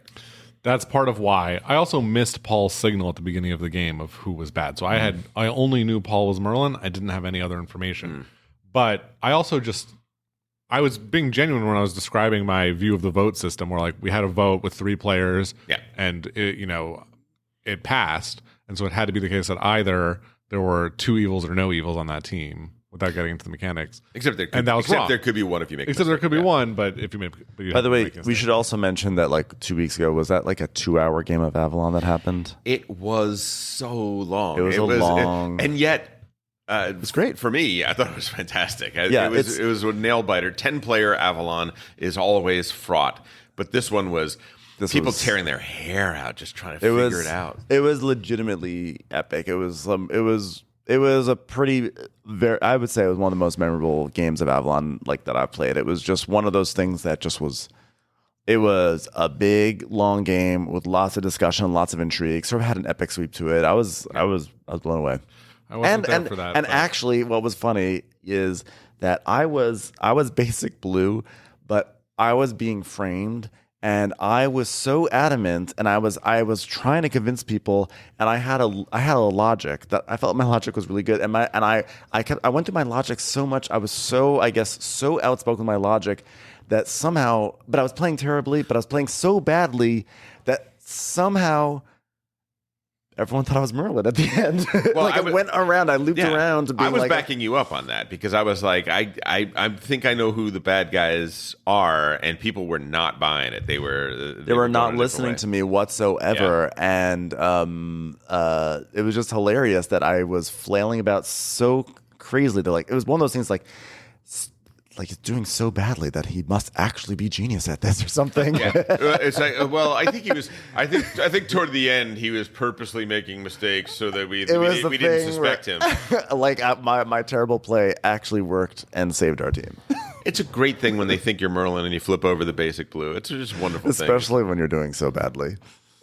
That's part of why. I also missed Paul's signal at the beginning of the game of who was bad. So I only knew Paul was Merlin. I didn't have any other information. But I also I was being genuine when I was describing my view of the vote system, where like we had a vote with 3 players, and it passed, and so it had to be the case that either there were 2 evils or no evils on that team, without getting into the mechanics. Except there could be one if you make. Except there could be one, but if you make. By the way, we should also mention that like 2 weeks ago, was that like a 2-hour game of Avalon that happened? It was so long. It was long, and yet. It's great for me. I thought it was fantastic. It was a nail biter. 10-player Avalon is always fraught, but this one was people tearing their hair out just trying to figure it out. It was legitimately epic. It was a pretty I would say it was one of the most memorable games of Avalon like that I've played. It was just one of those things that just was. It was a big, long game with lots of discussion, lots of intrigue. Sort of had an epic sweep to it. I was blown away. I wasn't there for that. And actually, what was funny is that I was basic blue, but I was being framed, and I was so adamant, and I was trying to convince people, and I had a logic that I felt my logic was really good, I went through my logic so much. I was so outspoken with my logic that somehow, but I was playing terribly, but I was playing so badly that somehow. Everyone thought I was Merlin at the end. Well, I went around. I looped around. I was backing you up on that because I was like, I think I know who the bad guys are, and people were not buying it. They were not listening to me whatsoever, and it was just hilarious that I was flailing about so crazily. It was one of those things like he's doing so badly that he must actually be genius at this or something. Yeah. It's like, I think he was. I think toward the end he was purposely making mistakes so that we didn't suspect him. My terrible play actually worked and saved our team. It's a great thing when they think you're Merlin and you flip over the basic blue. It's just a wonderful thing. Especially when you're doing so badly.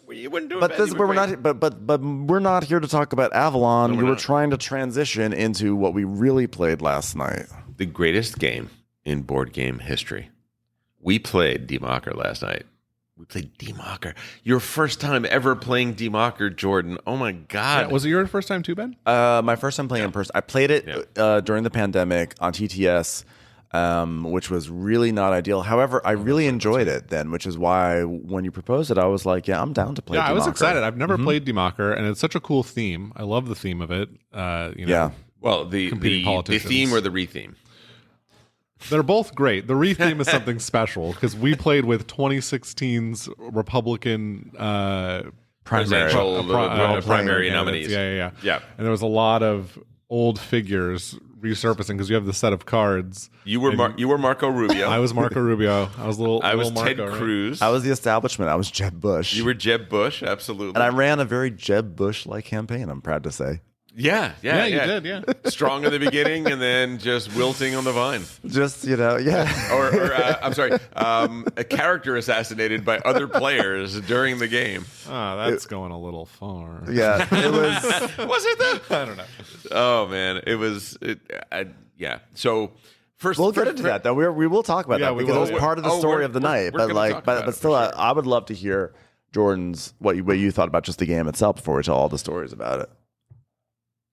Well, you wouldn't do it. But we're not here to talk about Avalon. No, we were trying to transition into what we really played last night. The greatest game in board game history. We played Democker last night. We played Democker. Your first time ever playing Democker, Jordan. Oh my God. Yeah, was it your first time too, Ben? My first time playing in person. I played it during the pandemic on TTS, which was really not ideal. However, I really enjoyed it then, which is why when you proposed it, I was like, yeah, I'm down to play Democker. I was excited. I've never played Democker, and it's such a cool theme. I love the theme of it. Yeah. Well, the theme or the re-theme? They're both great. The re-theme is something special because we played with 2016's Republican primary nominees. Yeah. And there was a lot of old figures resurfacing because you have the set of cards. You were Marco Rubio. I was Marco Rubio. I was Ted Marco, Cruz. I was the establishment. I was Jeb Bush. You were Jeb Bush, absolutely. And I ran a very Jeb Bush-like campaign, I'm proud to say. Yeah, you did, yeah. Strong in the beginning and then just wilting on the vine. Just, yeah. or I'm sorry, a character assassinated by other players during the game. Oh, that's going a little far. Yeah, it was. Was it though? I don't know. Oh man, it was. Yeah. So first, we'll get into that though. We will talk about that because it was part of the story of the night. But still, I would love to hear Jordan's what you thought about just the game itself before we tell all the stories about it.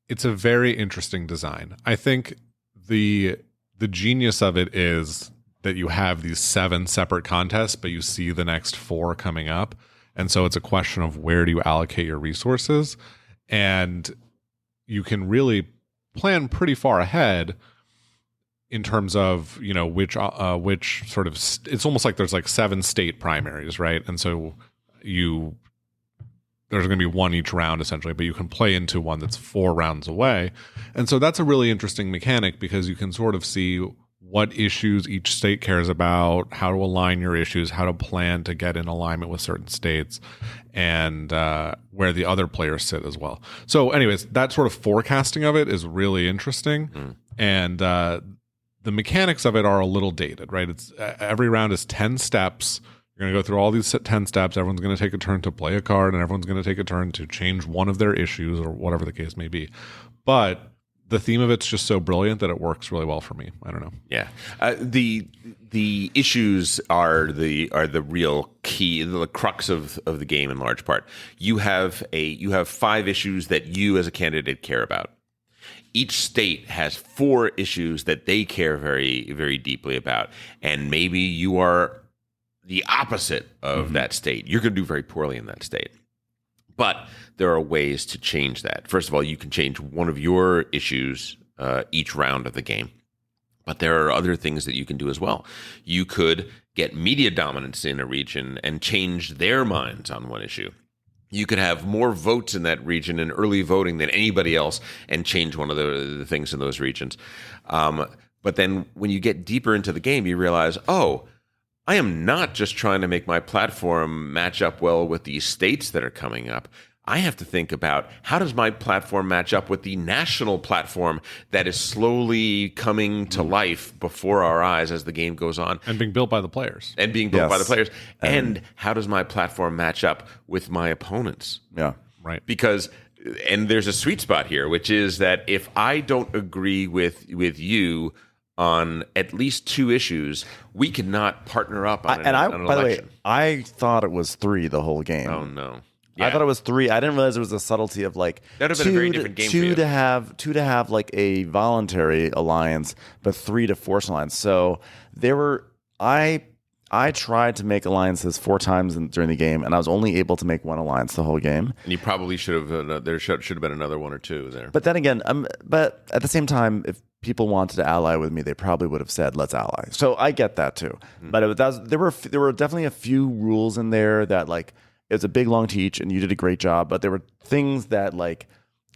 It's a very interesting design. I think the the genius of it is that you have these 7 separate contests, but you see the next 4 coming up. And so it's a question of where do you allocate your resources? And you can really plan pretty far ahead in terms of, which sort of, it's almost like there's like 7 state primaries, right? And so there's going to be one each round essentially, but you can play into one that's 4 rounds away. And so that's a really interesting mechanic because you can sort of see what issues each state cares about, how to align your issues, how to plan to get in alignment with certain states, and where the other players sit as well. So anyways, that sort of forecasting of it is really interesting. And the mechanics of it are a little dated, right? It's every round is 10 steps. You're going to go through all these 10 steps. Everyone's going to take a turn to play a card, and everyone's going to take a turn to change one of their issues or whatever the case may be. But the theme of it's just so brilliant that it works really well for me. I don't know. Yeah, the issues are the real key, the crux of the game in large part. You have 5 issues that you as a candidate care about. Each state has 4 issues that they care very, very deeply about, and maybe you are the opposite of that state. You're going to do very poorly in that state. But there are ways to change that. First of all, you can change one of your issues each round of the game. But there are other things that you can do as well. You could get media dominance in a region and change their minds on one issue. You could have more votes in that region in early voting than anybody else and change one of the things in those regions. But then when you get deeper into the game, you realize, I am not just trying to make my platform match up well with these states that are coming up. I have to think about how does my platform match up with the national platform that is slowly coming to life before our eyes as the game goes on. And being built by the players. And how does my platform match up with my opponents? Yeah. Right. Because, and there's a sweet spot here, which is that if I don't agree with you on at least 2 issues, we could not partner up on an election. By the way, I thought it was 3 the whole game. Oh, no. Yeah. I thought it was 3. I didn't realize there was a subtlety of like that would have been a very different game for you. Two to have like a voluntary alliance, but 3 to force alliance. So there were I tried to make alliances 4 times during the game, and I was only able to make 1 alliance the whole game. And you probably should have. There should have been another 1 or 2 there. But then again, but at the same time, if people wanted to ally with me, they probably would have said, "Let's ally." So I get that too. But there were definitely a few rules in there that like it was a big long teach, and you did a great job. But there were things that like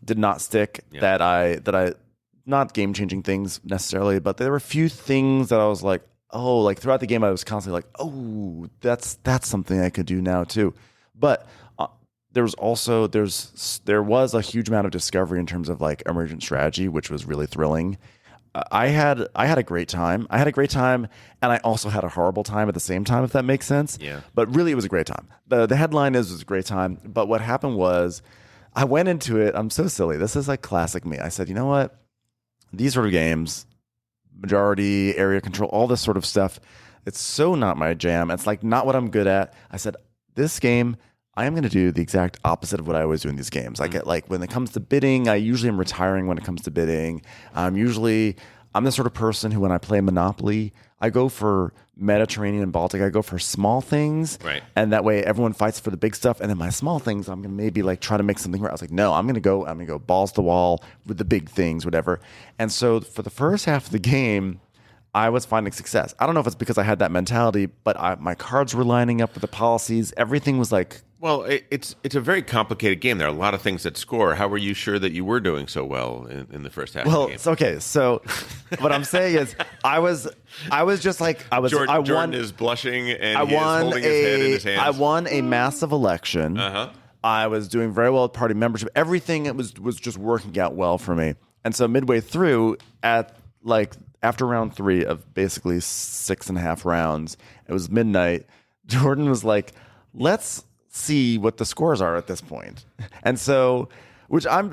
did not stick that I not game changing things necessarily, but there were a few things that I was like, oh, like throughout the game, I was constantly like, oh, that's something I could do now too. But there was a huge amount of discovery in terms of like emergent strategy, which was really thrilling. I had a great time. And I also had a horrible time at the same time, if that makes sense. Yeah. But really, it was a great time. The headline is it was a great time. But what happened was, I went into it. I'm so silly. This is like classic me. I said, you know what? These sort of games, majority, area control, all this sort of stuff, it's so not my jam. It's like not what I'm good at. I said, this game, I am going to do the exact opposite of what I always do in these games. Like when it comes to bidding, I usually am retiring when it comes to bidding. I'm the sort of person who, when I play Monopoly, I go for Mediterranean and Baltic. I go for small things, right? And that way, everyone fights for the big stuff. And then my small things, I'm gonna maybe like try to make something where I was like, no, I'm gonna go balls to the wall with the big things, whatever. And so for the first half of the game, I was finding success. I don't know if it's because I had that mentality, but my cards were lining up with the policies. Everything was like. Well, it's a very complicated game. There are a lot of things that score. How were you sure that you were doing so well in the first half of the game? Well, okay. So what I'm saying is I was just like Jordan is blushing and he is holding his head in his hands. I won a massive election. Uh-huh. I was doing very well with party membership. Everything was just working out well for me. And so midway through, after round 3 of basically 6.5 rounds, it was midnight. Jordan was like, let's see what the scores are at this point. And so, which I'm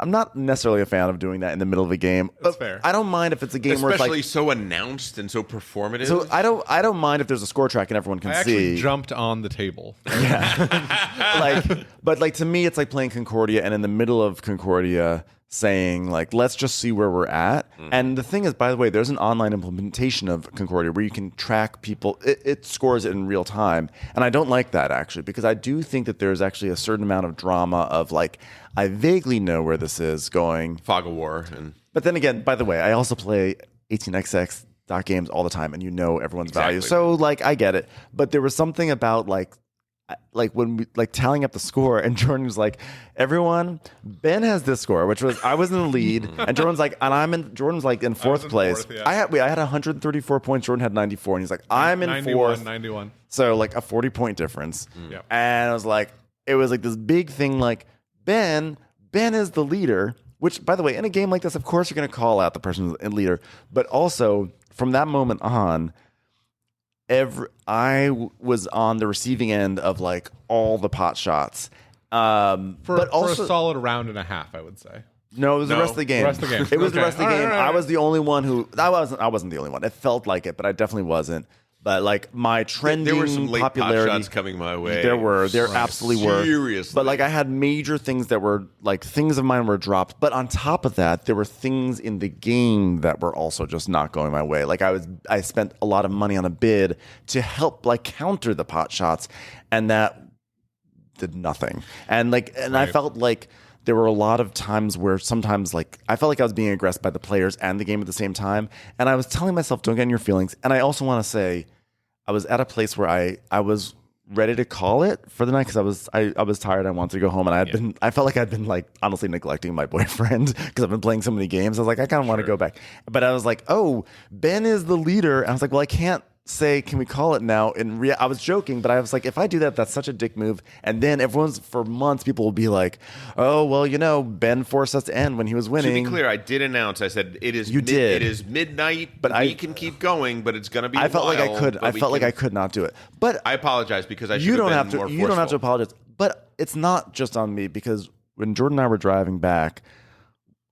not necessarily a fan of doing that in the middle of a game. That's fair. I don't mind if it's a game especially where it's like, so announced and so performative. So I don't mind if there's a score track and everyone can I see. actually jumped on the table. Yeah. But to me, it's like playing Concordia, and in the middle of Concordia, saying like, let's just see where we're at. And the thing is, by the way, there's an online implementation of Concordia where you can track people. It scores it in real time. And I don't like that actually, because I do think that there's actually a certain amount of drama of like, I vaguely know where this is going. Fog of War. But then again, by the way, I also play 18xx games all the time, and you know everyone's value. So like, I get it. But there was something about like when we like tallying up the score, and Jordan was like, everyone, Ben has this score, which was I was in the lead, and Jordan's like, and Jordan's like in fourth place. Yeah. I had 134 points. Jordan had 94, and he's like, I'm in 91, fourth. 91. So like a 40-point difference. Yep. And I was like, it was like this big thing. Like Ben is the leader. Which, by the way, in a game like this, of course you're going to call out the person who's the leader, but also from that moment on, I was on the receiving end of like all the pot shots. For a solid round and a half, I would say. No, it was the rest of the game. It was the rest of the game. Right. I was the only one who I wasn't the only one. It felt like it, but I definitely wasn't. But like my trending there were some late popularity pot shots coming my way. There absolutely were. Seriously. But like I had major things that were like things of mine were dropped. But on top of that, there were things in the game that were also just not going my way. Like I spent a lot of money on a bid to help like counter the pot shots, and that did nothing. And like I felt like there were a lot of times where sometimes like I felt like I was being aggressed by the players and the game at the same time. And I was telling myself, don't get in your feelings. And I also want to say I was at a place where I was ready to call it for the night because I was tired. I wanted to go home, and I felt like I'd been like honestly neglecting my boyfriend because I've been playing so many games. I was like, I kind of want to go back. But I was like, oh, Ben is the leader. And I was like, well, I can't say, can we call it now? I was joking, but I was like, if I do that, that's such a dick move. And then for months, people will be like, oh, well, Ben forced us to end when he was winning. To be clear, I did announce. I said it is. You did. It is midnight, but we can keep going. But it's going to be. I felt like I could. I felt like I could not do it. But I apologize because I should you don't have have been more to. forceful. You don't have to apologize. But it's not just on me, because when Jordan and I were driving back,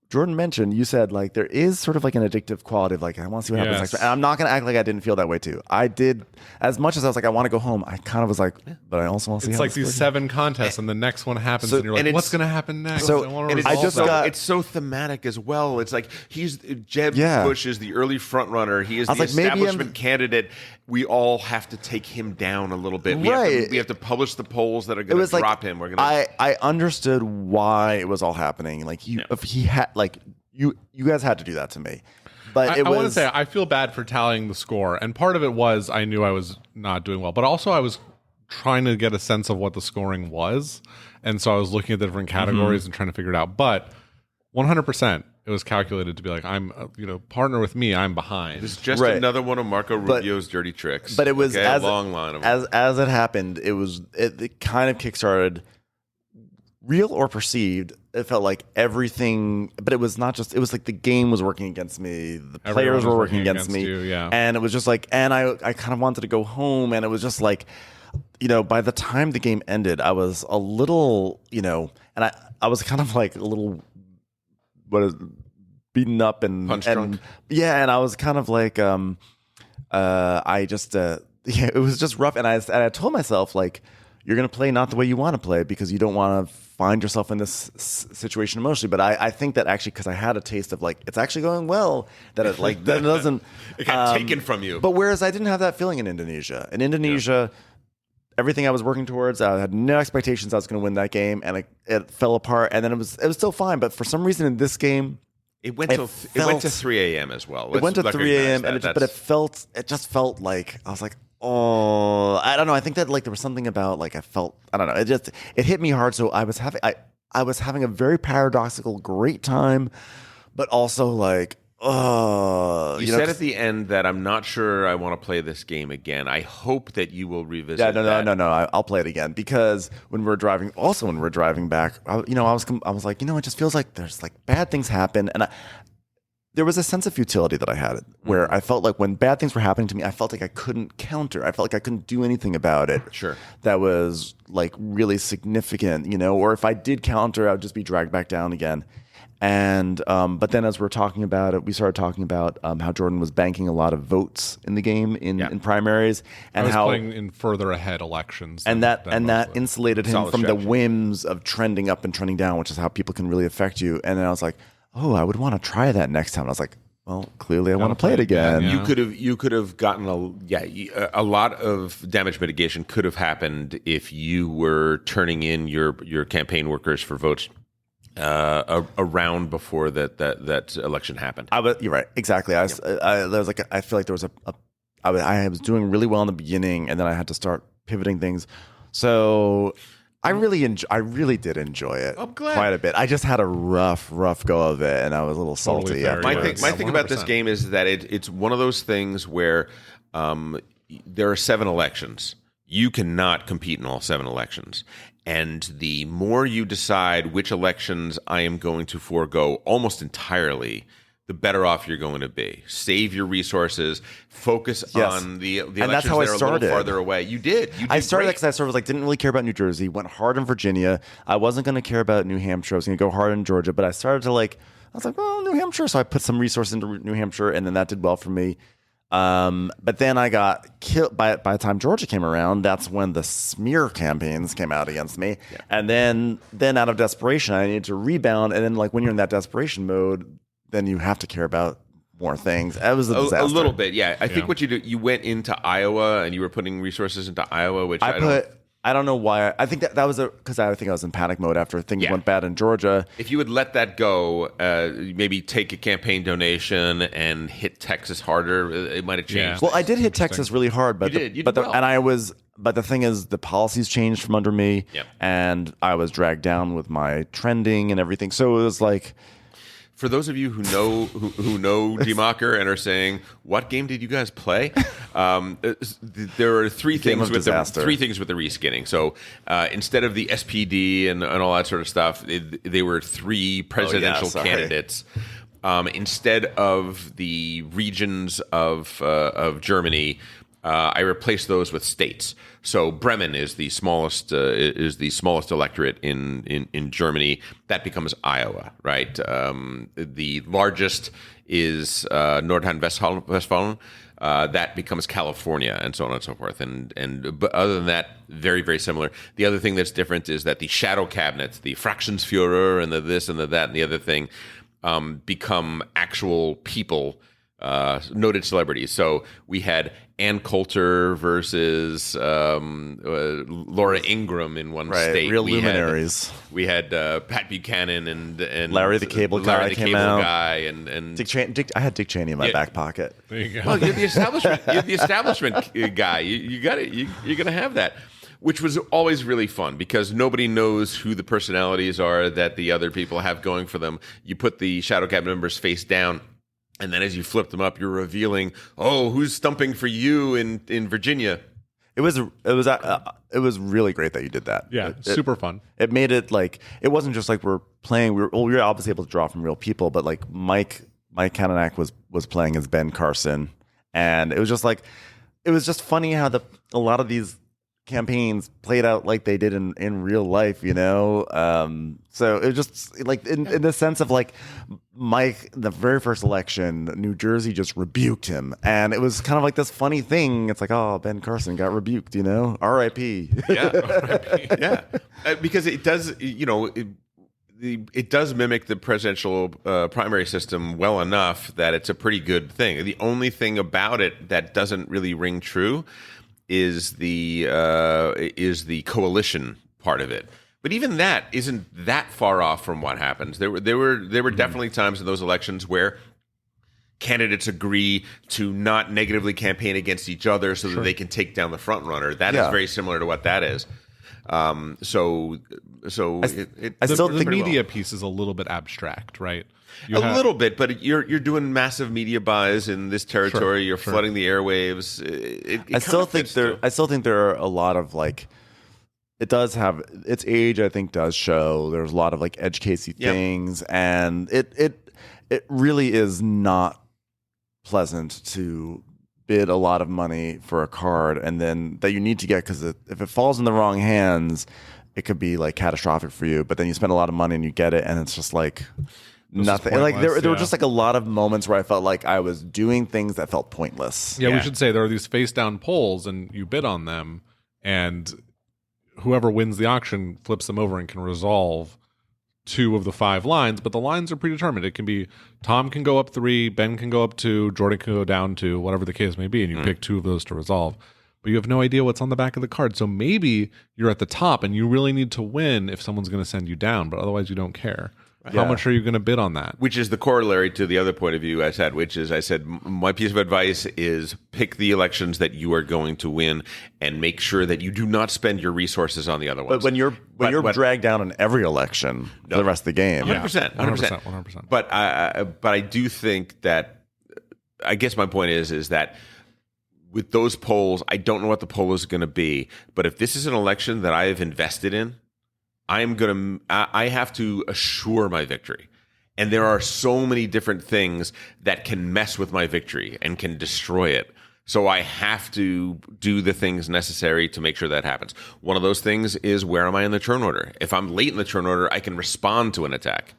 Jordan mentioned, you said like there is sort of like an addictive quality of like I want to see what happens next. And I'm not going to act like I didn't feel that way too. I did, as much as I was like I want to go home. I kind of was like, but I also want to see. It's like these 7 contests, and the next one happens, and you're like, what's going to happen next? It's so thematic as well. It's like Jeb Bush is the early front runner. He is the establishment candidate. We all have to take him down a little bit. We have to publish the polls that are going to drop him. We're going to. I understood why it was all happening. Like if he had. Like you guys had to do that to me, but I want to say I feel bad for tallying the score, and part of it was I knew I was not doing well, but also I was trying to get a sense of what the scoring was, and so I was looking at the different categories and trying to figure it out. But 100%, it was calculated to be like I'm, partner with me, I'm behind. It's just another one of Marco Rubio's dirty tricks. But it was a long line of them. As it happened, it kind of kickstarted. Real or perceived, it felt like everything, but it was not just, it was like the game was working against me, the players were working against me, and it was just like, and I kind of wanted to go home, and it was just like, by the time the game ended, I was a little, and I was kind of like a little, beaten up and punch drunk. Yeah, and I was kind of like, it was just rough, and I told myself like, you're going to play not the way you want to play because you don't want to find yourself in this situation emotionally. But I think that actually, because I had a taste of like, it's actually going well, that it like, that it doesn't. It got taken from you. But whereas I didn't have that feeling in Indonesia. In Indonesia, everything I was working towards, I had no expectations I was going to win that game, and it fell apart. And then it was still fine. But for some reason in this game, it went to 3 a.m. as well. It went to 3 a.m. and it just felt like I was like, oh, I don't know. I think that like there was something about like I don't know. It hit me hard. So I was having a very paradoxical great time, but also like, you said at the end that I'm not sure I want to play this game again. I hope that you will revisit. Yeah, no. I'll play it again because when we're driving back, I was like, it just feels like there's like bad things happen, and there was a sense of futility that I had where I felt like when bad things were happening to me, I felt like I couldn't counter. I felt like I couldn't do anything about it. Sure. That was like really significant, or if I did counter, I would just be dragged back down again. And but then as we're talking about it, we started talking about how Jordan was banking a lot of votes in the game in primaries, and I was how playing in further ahead elections, and that insulated him from the whims of trending up and trending down, which is how people can really affect you. And then I was like, oh, I would want to try that next time. I was like, well, clearly I want to play it again. Yeah. You could have gotten a lot of damage mitigation could have happened if you were turning in your campaign workers for votes around before that election happened. You're right, exactly. I feel like there was I was doing really well in the beginning, and then I had to start pivoting things. So I really did enjoy it. I'm glad. Quite a bit. I just had a rough go of it, and I was a little salty. Totally My thing about this game is that it's one of those things where there are 7 elections. You cannot compete in all 7 elections. And the more you decide which elections I am going to forego almost entirely, the better off you're going to be. Save your resources. Focus on the elections that's how that are a little farther away. You did. I started because I sort of didn't really care about New Jersey. Went hard in Virginia. I wasn't going to care about New Hampshire. I was going to go hard in Georgia. But I started to I was like, well, New Hampshire. So I put some resources into New Hampshire, and then that did well for me. But then I got killed by the time Georgia came around. That's when the smear campaigns came out against me, and then out of desperation, I needed to rebound. And then when you're in that desperation mode, then you have to care about more things. It was a disaster. A little bit, yeah. I think what you did, you went into Iowa and you were putting resources into Iowa, which I don't know why. I think that was because I think I was in panic mode after things went bad in Georgia. If you would let that go, maybe take a campaign donation and hit Texas harder, it might have changed. Well, I did hit Texas really hard, but But the thing is, the policies changed from under me, and I was dragged down with my trending and everything. So it was like. For those of you who know DMocker and are saying, "What game did you guys play?" There are three things with the reskinning. So instead of the SPD and all that sort of stuff, they were 3 presidential candidates. Instead of the regions of Germany, I replaced those with states. So Bremen is the smallest electorate in Germany. That becomes Iowa, right? The largest is Nordrhein-Westfalen. That becomes California, and so on and so forth. But other than that, very, very similar. The other thing that's different is that the shadow cabinets, the Fraktionsführer, and the this and the that and the other thing, become actual people. Noted celebrities. So we had Ann Coulter versus Laura Ingraham in one state. Real luminaries. We had Pat Buchanan and Larry the Cable Guy came out. And I had Dick Cheney in my back pocket. There you go. Well, you're the establishment. You're the establishment guy. You got it. You're gonna have that. Which was always really fun because nobody knows who the personalities are that the other people have going for them. You put the Shadow Cabinet members face down. And then as you flip them up, you're revealing, who's stumping for you in Virginia? It was really great that you did that. Yeah, super fun. It made it it wasn't just we're playing. We were obviously able to draw from real people, but Mike Kananak was playing as Ben Carson, and it was just funny how a lot of these campaigns played out like they did in real life, so it was just in the sense of Mike, the very first election, New Jersey just rebuked him, and it was kind of this funny thing. It's Ben Carson got rebuked, R.I.P. Yeah, because it does, it does mimic the presidential primary system well enough that it's a pretty good thing. The only thing about it that doesn't really ring true is the coalition part of it. But even that isn't that far off from what happens. There were definitely times in those elections where candidates agree to not negatively campaign against each other so that they can take down the front runner. That is very similar to what that is. I still think the media piece is a little bit abstract, right? Little bit, but you're doing massive media buys in this territory. You're flooding the airwaves. I still think there are a lot of it does have its age. I think does show there's a lot of edge casey things, and it really is not pleasant to bid a lot of money for a card and then that you need to get because if it falls in the wrong hands, it could be catastrophic for you. But then you spend a lot of money and you get it, and it's just nothing. Like there were just like a lot of moments where I felt like I was doing things that felt pointless. Yeah, we should say there are these face down polls, and you bid on them, and whoever wins the auction flips them over and can resolve 2 of the 5 lines. But the lines are predetermined. It can be Tom can go up 3, Ben can go up 2, Jordan can go down 2, whatever the case may be, and you pick 2 of those to resolve. But you have no idea what's on the back of the card. So maybe you're at the top and you really need to win if someone's going to send you down, but otherwise you don't care. How much are you going to bid on that? Which is the corollary to the other point of view I said, which is I said my piece of advice is pick the elections that you are going to win and make sure that you do not spend your resources on the other ones. But when you're dragged down in every election for the rest of the game. 100%. But I do think that, I guess my point is that with those polls, I don't know what the poll is going to be. But if this is an election that I have invested in, I have to assure my victory. And there are so many different things that can mess with my victory and can destroy it. So I have to do the things necessary to make sure that happens. One of those things is, where am I in the turn order? If I'm late in the turn order, I can respond to an attack.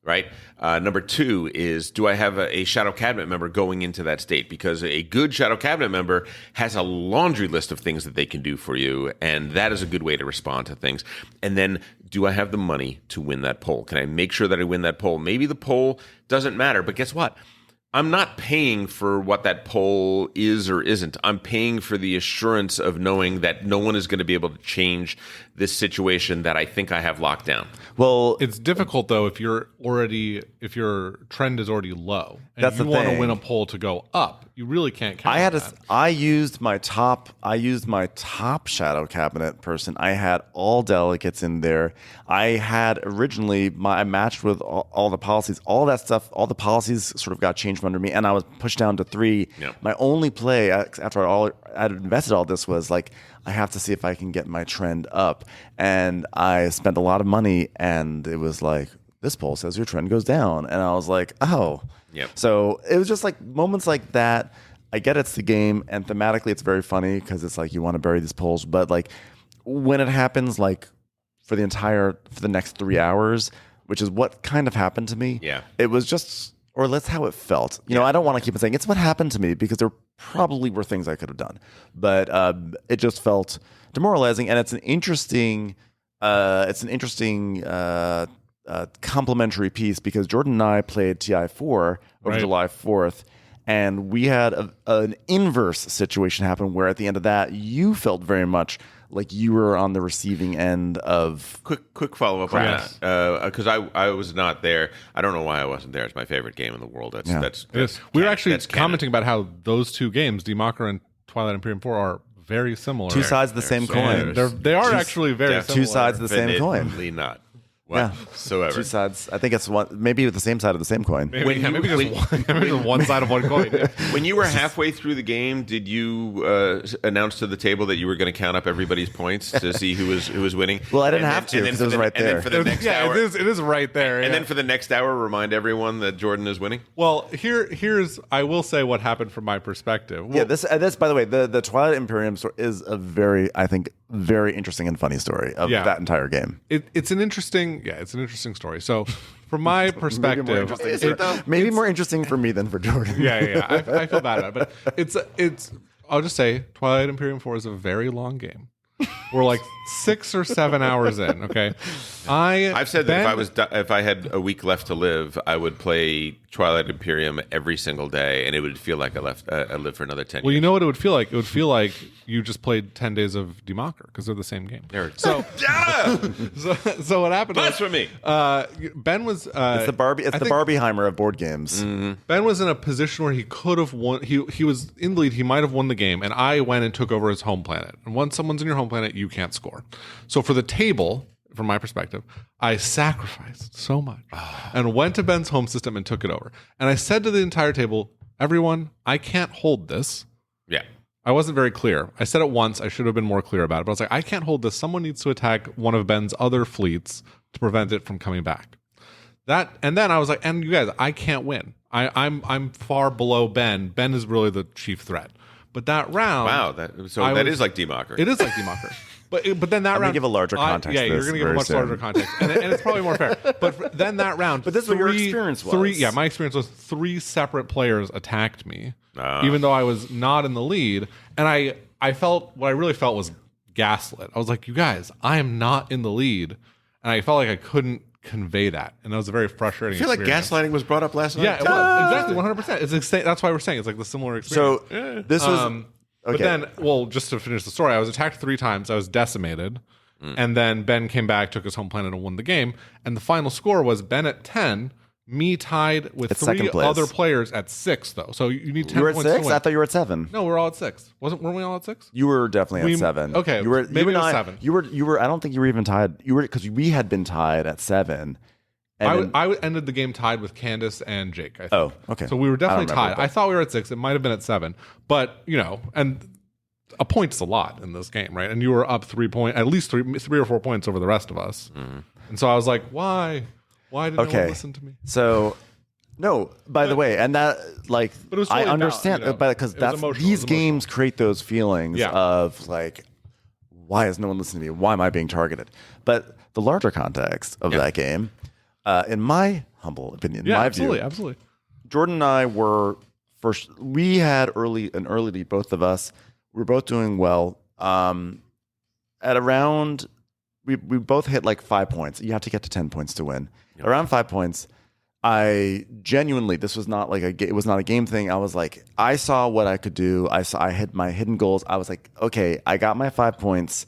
Right. Number 2 is, do I have a shadow cabinet member going into that state? Because a good shadow cabinet member has a laundry list of things that they can do for you, and that is a good way to respond to things. And then, do I have the money to win that poll? Can I make sure that I win that poll? Maybe the poll doesn't matter, but guess what? I'm not paying for what that poll is or isn't. I'm paying for the assurance of knowing that no one is going to be able to change this situation that I think I have locked down. Well, it's difficult though if your trend is already low and that's you the want to thing. win a poll to go up. You really can't count on that. I used my top shadow cabinet person. I had all delegates in there. I had originI matched with all the policies, all that stuff. All the policies sort of got changed from under me, and I was pushed down to 3. Yep. My only play after I had invested all this was like, I have to see if I can get my trend up, and I spent a lot of money, and it was like, this poll says your trend goes down, and I was like, oh. Yep. So it was just like moments like that. I get it's the game, and thematically it's very funny because it's like you want to bury these polls, but like when it happens, like for the next 3 hours, which is what kind of happened to me. Yeah. It was just, or that's how it felt. You know, I don't want to keep saying it's what happened to me because there probably were things I could have done, but it just felt demoralizing, and it's an interesting complimentary piece because Jordan and I played TI4 over July 4th, and we had an inverse situation happen where at the end of that, you felt very much like you were on the receiving end of quick follow up on that, because I was not there. I don't know why I wasn't there. It's my favorite game in the world. We were actually commenting about how those 2 games, Democker and Twilight Imperium 4, are very similar. 2 sides of the same coin. They are actually very similar. 2 sides of the same coin. Definitely not. Yeah. Whatsoever. 2 sides. I think it's maybe the same side of the same coin. Maybe just one side of one coin. When you were halfway through the game, did you announce to the table that you were going to count up everybody's points to see who was winning? Well, I didn't have to because it was right there. And then for the next hour, it is right there. And then for the next hour, remind everyone that Jordan is winning. Well, here's I will say what happened from my perspective. Well, this by the way, the Twilight Imperium story is a very interesting and funny story of that entire game. It's an interesting story. So, from my perspective, maybe more interesting for me than for Jordan. I feel bad about it, but it's. I'll just say, Twilight Imperium 4 is a very long game. We're like 6 or 7 hours in. Okay, I've said that if I had a week left to live, I would play Twilight Imperium every single day, and it would feel like I lived for another 10 years. Well, you know what it would feel like? It would feel like you just played 10 days of Democker because they're the same game. So what happened? Blasphemy. Ben was. It's the Barbieheimer of board games. Mm-hmm. Ben was in a position where he could have won. He was in the lead. He might have won the game, and I went and took over his home planet. And once someone's in your home planet, you can't score. So for the table, from my perspective, I sacrificed so much and went to Ben's home system and took it over. And I said to the entire table, everyone, I can't hold this. Yeah. I wasn't very clear. I said it once. I should have been more clear about it. But I was like, I can't hold this. Someone needs to attack one of Ben's other fleets to prevent it from coming back. And then I was like, and you guys, I can't win. I'm far below Ben. Ben is really the chief threat. But that round... Wow. That is like Democker. It is like Democker. But then that I'm round, gonna give a larger context. Yeah, you're going to give a much larger context, and it's probably more fair. But then that round, but this is what your experience was. Yeah, my experience was 3 separate players attacked me, even though I was not in the lead, and I felt what I really felt was gaslit. I was like, you guys, I am not in the lead, and I felt like I couldn't convey that, and that was a very frustrating. I feel like gaslighting was brought up last night. Yeah, it was exactly 100%. It's that's why we're saying it's like the similar experience. So this was. Okay. But then, well, just to finish the story, I was attacked 3 times. I was decimated, and then Ben came back, took his home planet, and won the game. And the final score was Ben at 10. Me tied with 3 other players at 6, though. So you need 10 You were at points 6? to win. I thought you were at 7. No, we're all at 6. Weren't we all at 6? You were definitely at 7. Okay, you were, maybe it was 7. You were. I don't think you were even tied. You were because we had been tied at 7. I ended the game tied with Candace and Jake, I think. Oh, okay. So we were definitely remember, tied. I thought we were at 6. It might have been at 7. But, and a point is a lot in this game, right? And you were up 3 points, at least 3 or 4 points over the rest of us. And so I was like, why? Why didn't no one listen to me? So, no, by the way, and that, like, but it was I totally understand, because these games create those feelings of, like, why is no one listening to me? Why am I being targeted? But the larger context of that game, in my humble opinion, my view, absolutely. Jordan and I were first. We had an early lead, both of us. We were both doing well. At around, we both hit like 5 points. You have to get to 10 points to win. Yep. Around 5 points, I genuinely, this was not like it was not a game thing. I was like, I saw what I could do. I hit my hidden goals. I was like, okay, I got my 5 points.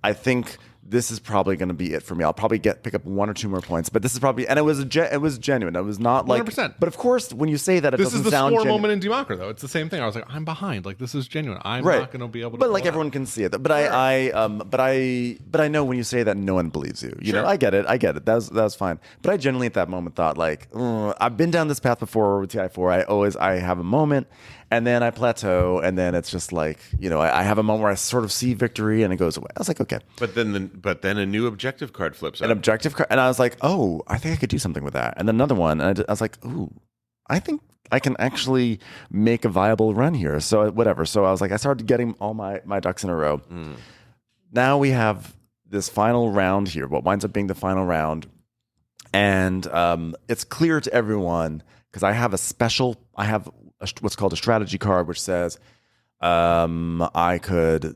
I think this is probably going to be it for me. I'll probably pick up 1 or 2 more points, but this is probably, and it was genuine. It was not like 100%. But of course, when you say that, this is the score moment in Democker, though. It's the same thing. I was like, I'm behind. Like, this is genuine. I'm not going to be able to. But like everyone can see it. But I know when you say that, no one believes you. You know, I get it. That's fine. But I genuinely at that moment thought like, I've been down this path before with TI4. I have a moment. And then I plateau, and then it's just like, I have a moment where I sort of see victory, and it goes away. I was like, okay. But then a new objective card flips up. An objective card, and I was like, oh, I think I could do something with that. And then another one, and I was like, ooh, I think I can actually make a viable run here. So whatever. So I was like, I started getting all my ducks in a row. Now we have this final round here, what winds up being the final round. And it's clear to everyone, because I have what's called a strategy card, which says I could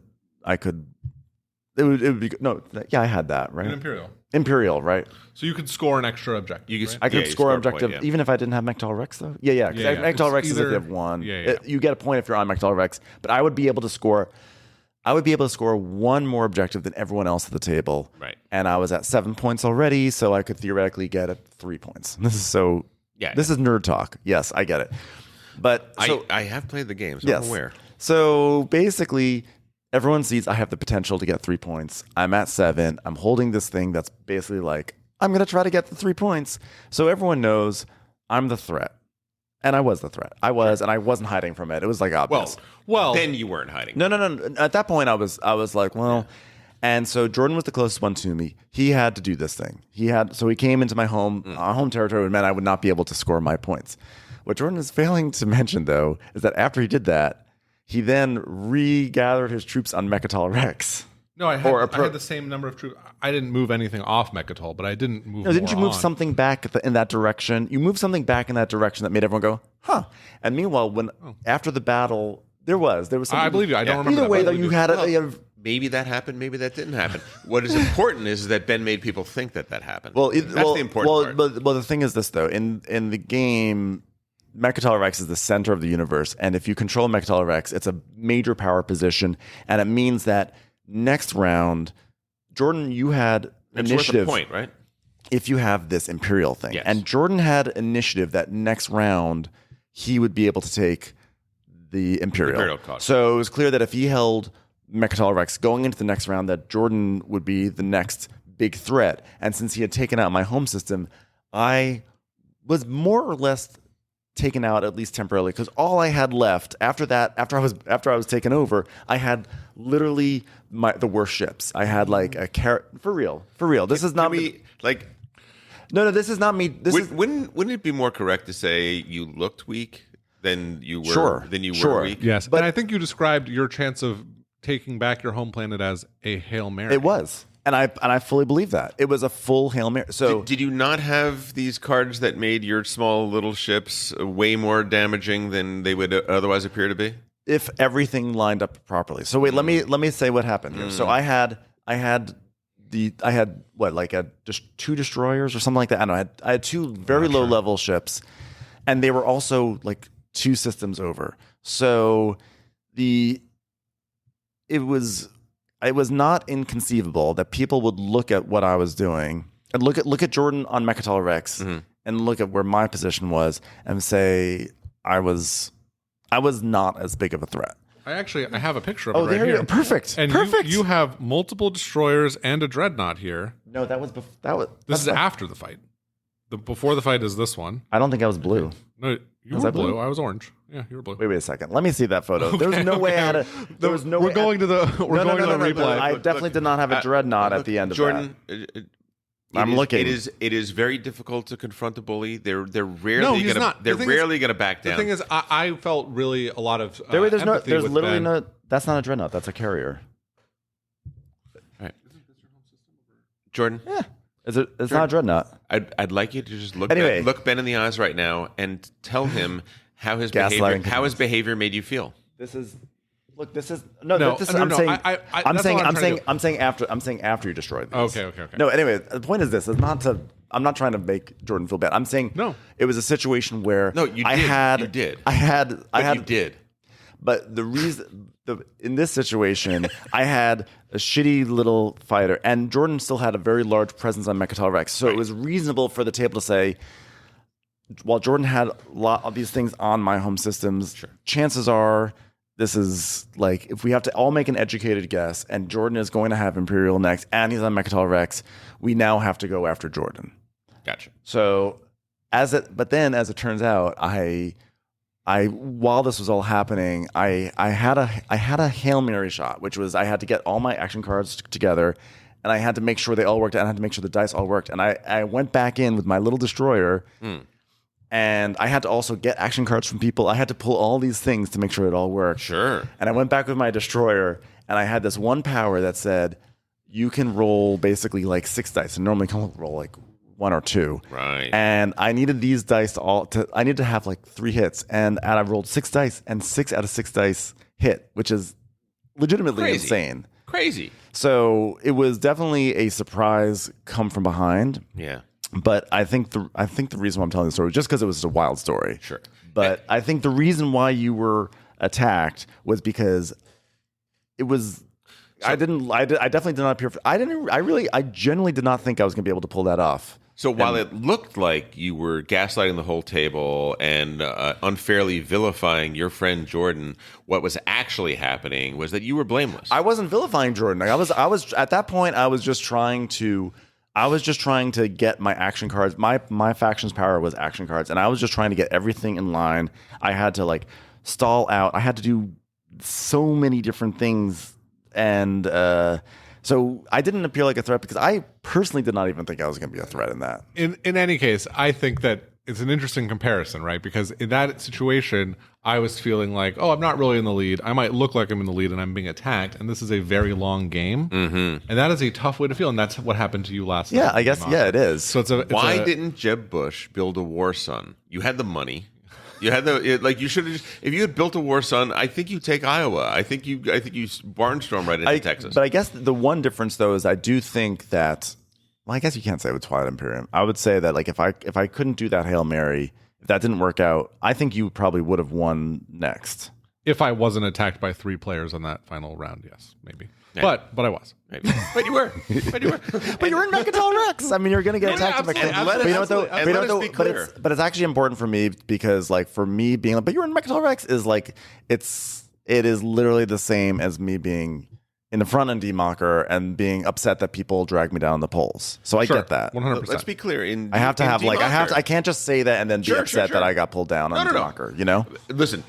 it would be I had that, right? An Imperial, right? So you could score an extra objective. I could score an objective even if I didn't have Mectal Rex, though. Because Mectal Rex is if you have 1. You get a point if you're on Mectal Rex, but I would be able to score 1 more objective than everyone else at the table. Right. And I was at 7 points already, so I could theoretically get 3 points. This is this is nerd talk. Yes, I get it. But I have played the game, so I'm aware. So basically, everyone sees I have the potential to get 3 points. I'm at 7. I'm holding this thing that's basically like, I'm going to try to get the 3 points. So everyone knows I'm the threat. And I was the threat. And I wasn't hiding from it. It was like obvious. Well, then you weren't hiding. No. At that point, I was like, well. And so Jordan was the closest one to me. He had to do this thing. So he came into my home territory, and meant I would not be able to score my points. What Jordan is failing to mention, though, is that after he did that, he then regathered his troops on Mecatol Rex. No, I had the same number of troops. I didn't move anything off Mecatol, but I didn't move. No, didn't you move something back in that direction? You moved something back in that direction that made everyone go, huh? And meanwhile, after the battle, there was something. I believe you. I don't remember. Either way, though, you had it. Maybe that happened. Maybe that didn't happen. What is important is that Ben made people think that happened. That's the important part. Well, the thing is this, though. In the game, Mecatol Rex is the center of the universe, and if you control Mecatol Rex, it's a major power position, and it means that next round, Jordan, you had initiative. Worth a point, right? If you have this Imperial thing, yes. And Jordan had initiative that next round he would be able to take the Imperial card. So it was clear that if he held Mecatol Rex going into the next round, that Jordan would be the next big threat. And since he had taken out my home system, I was more or less taken out, at least temporarily, because all I had left after I was taken over, I had literally the worst ships. I had like a carrot for real. This is not me. Like, no, this is not me. Wouldn't it be more correct to say you looked weak than you were? Than you were weak. Yes, but I think you described your chance of taking back your home planet as a Hail Mary. It was. And I fully believe that. It was a full Hail Mary. So did you not have these cards that made your small little ships way more damaging than they would otherwise appear to be? If everything lined up properly. So wait, let me say what happened here. So I had just 2 destroyers or something like that. I don't know. I had 2 very low level ships, and they were also like 2 systems over. So it was not inconceivable that people would look at what I was doing and look at Jordan on Mechatol Rex and look at where my position was and say I was not as big of a threat. I have a picture of it right there here. you go. Perfect. And Perfect. You have multiple destroyers and a dreadnought here. No, This is after the fight. Before the fight is this one. I don't think I was blue. No, you were blue. I was orange. Yeah, you were blue. Wait a second. Let me see that photo. There's no way I had a. There was no. We're going to the replay. I definitely did not have a dreadnought at the end of Jordan, that. I'm looking. It is very difficult to confront a bully. They're rarely going to back down. The thing is, I felt really a lot of there's empathy with literally Ben. no. That's not a dreadnought. That's a carrier. All right, Jordan. Yeah, it's not a dreadnought. I'd like you to just look Ben in the eyes right now and tell him how his behavior made you feel. I'm saying after you destroyed these. Okay. No, anyway, the point is this: I'm not trying to make Jordan feel bad. I'm saying it was a situation where you did. But the reason in this situation, I had a shitty little fighter, and Jordan still had a very large presence on Mechatol Rex. So it was reasonable for the table to say, while Jordan had a lot of these things on my home systems, chances are this is like, if we have to all make an educated guess, and Jordan is going to have Imperial next, and he's on Mechatol Rex, we now have to go after Jordan. Gotcha. So but then as it turns out, while this was all happening, I had a Hail Mary shot, which was I had to get all my action cards together, and I had to make sure they all worked, and I had to make sure the dice all worked. And I went back in with my little destroyer, and I had to also get action cards from people. I had to pull all these things to make sure it all worked. Sure. And I went back with my destroyer, and I had this one power that said you can roll basically like 6 dice, and normally can roll like 1 or 2. Right. And I needed these dice I needed to have like 3 hits, and I rolled 6 dice, and 6 out of 6 dice hit, which is legitimately insane. Crazy. So it was definitely a surprise come from behind. Yeah. But I think the reason why I'm telling the story was just because it was a wild story. Sure. But I think the reason why you were attacked was because it was. I definitely did not appear. I genuinely did not think I was going to be able to pull that off. So while it looked like you were gaslighting the whole table and unfairly vilifying your friend Jordan, what was actually happening was that you were blameless. I wasn't vilifying Jordan. I was at that point. I was just trying to get my action cards. My faction's power was action cards, and I was just trying to get everything in line. I had to like stall out. I had to do so many different things, and so I didn't appear like a threat because I personally did not even think I was going to be a threat in that. In any case, I think that it's an interesting comparison, right? Because in that situation, I was feeling like, oh, I'm not really in the lead. I might look like I'm in the lead and I'm being attacked. And this is a very long game. Mm-hmm. And that is a tough way to feel. And that's what happened to you last night. Yeah, I guess. Yeah, it is. So why didn't Jeb Bush build a War Sun? You had the money. You had you should have. If you had built a War Sun, I think you take Iowa. I think you barnstorm right into Texas. But I guess the one difference though is I do think that. Well, I guess you can't say with Twilight Imperium. I would say that like if I couldn't do that Hail Mary, if that didn't work out, I think you probably would have won next. If I wasn't attacked by 3 players on that final round, yes, maybe. Yeah. But I was. Maybe. But you were. But you were in Mechatol Rex. I mean, you're going to get attacked. But it's actually important for me because, like, for me being like, but you're in Mechatol Rex is like, it is literally the same as me being in the front end democker and being upset that people drag me down the polls. So I get that. 100%. Let's be clear. I can't just say that and then be upset that I got pulled down on democker. You know? Listen,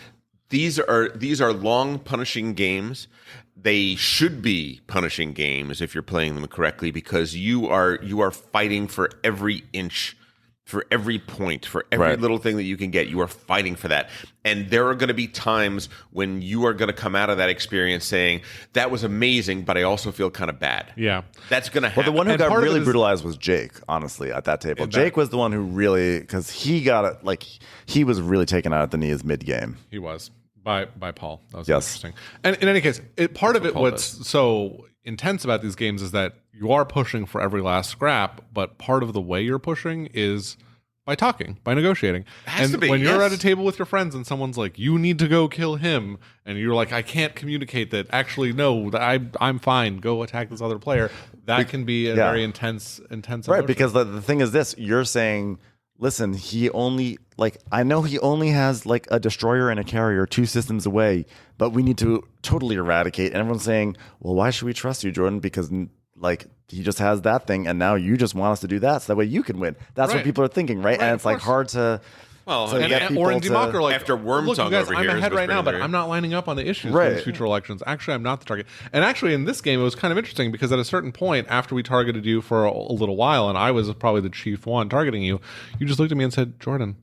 these are long punishing games. They should be punishing games if you're playing them correctly because you are fighting for every inch for every point, for every little thing that you can get. You are fighting for that. And there are going to be times when you are going to come out of that experience saying, that was amazing, but I also feel kind of bad. Yeah. That's going to happen. Well, the one who got really brutalized was Jake, honestly, at that table. Jake was the one who really, because he got it, like, he was really taken out at the knees mid-game. He was. By Paul. That was interesting. And in any case, part of it, what's so intense about these games is that you are pushing for every last scrap, but part of the way you're pushing is by talking, by negotiating. And when you're at a table with your friends and someone's like, you need to go kill him, and you're like, I can't communicate that. Actually, no, I'm fine. Go attack this other player. That can be a very intense emotion. Right, because the thing is this, you're saying, listen, I know he only has like a destroyer and a carrier 2 systems away, but we need to totally eradicate. And everyone's saying, well, why should we trust you, Jordan? Because like he just has that thing, and now you just want us to do that so that way you can win. That's what people are thinking, right? And it's like hard to. Well, get people or in DeMocker, like after Wormtongue guys, over I'm here, ahead right now, but I'm not lining up on the issues for these future elections. Actually, I'm not the target. And actually, in this game, it was kind of interesting because at a certain point, after we targeted you for a little while, and I was probably the chief one targeting you, you just looked at me and said, "Jordan,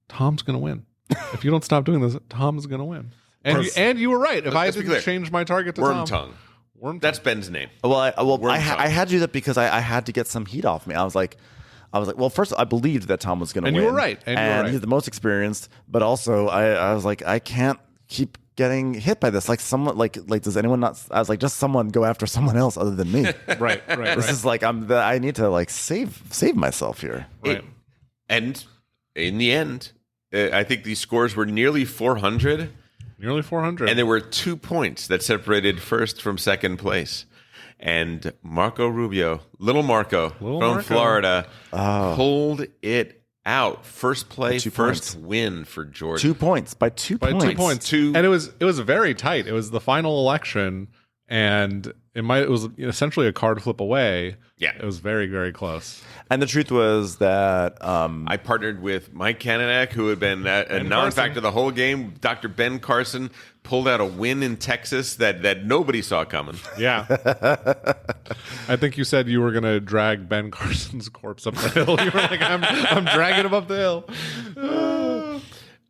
Tom's going to win. If you don't stop doing this, Tom's going to win." And you were right. If I didn't change my target to Wormtongue. Wormtongue. That's Ben's name. Well, I had to do that because I had to get some heat off me. I was like, well, first I believed that Tom was going to win. And you were right. And he's the most experienced. But also, I was like, I can't keep getting hit by this. Like someone, like does anyone not? I was like, just someone go after someone else other than me. right. This is like I need to like save myself here. Right. And in the end, I think these scores were nearly 400. Nearly 400. And there were 2 points that separated first from second place. And Marco Rubio, Little Marco from Florida, pulled it out. First play, first win for Jordan. 2 points. By 2 points. 2 points. And it was very tight. It was the final election, and it was essentially a card flip away. Yeah. It was very, very close. And the truth was that I partnered with Mike Kananek, who had been a non-factor the whole game. Dr. Ben Carson pulled out a win in Texas that nobody saw coming. Yeah. I think you said you were going to drag Ben Carson's corpse up the hill. You were like, I'm dragging him up the hill.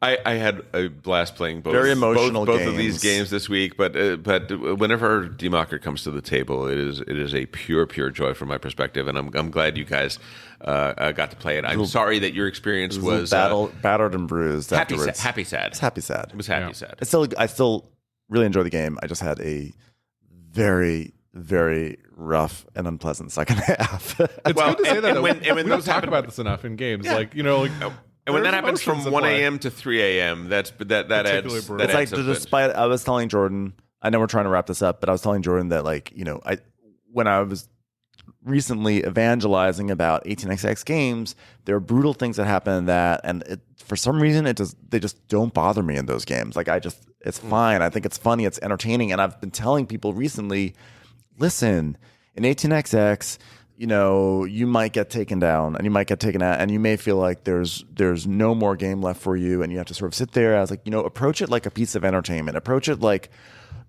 I had a blast playing both. Very emotional both of these games this week, but whenever DeMocker comes to the table, it is a pure joy from my perspective, and I'm glad you guys got to play it. I'm sorry that your experience was battered and bruised. Happy sad. It's happy sad. It was happy sad. I still really enjoy the game. I just had a very, very rough and unpleasant second half. It's good to say that. And when those talk about this enough in games, and when that happens from 1 a.m. to 3 a.m., that adds. It's like, despite, I was telling Jordan, I know we're trying to wrap this up, but I was telling Jordan that, when I was recently evangelizing about 18xx games, there are brutal things that happen in that, and for some reason, they just don't bother me in those games. It's fine. I think it's funny, it's entertaining, and I've been telling people recently, listen, in 18xx, you might get taken down and you might get taken out, and you may feel like there's no more game left for you, and you have to sort of sit there. I was like, approach it like a piece of entertainment. Approach it like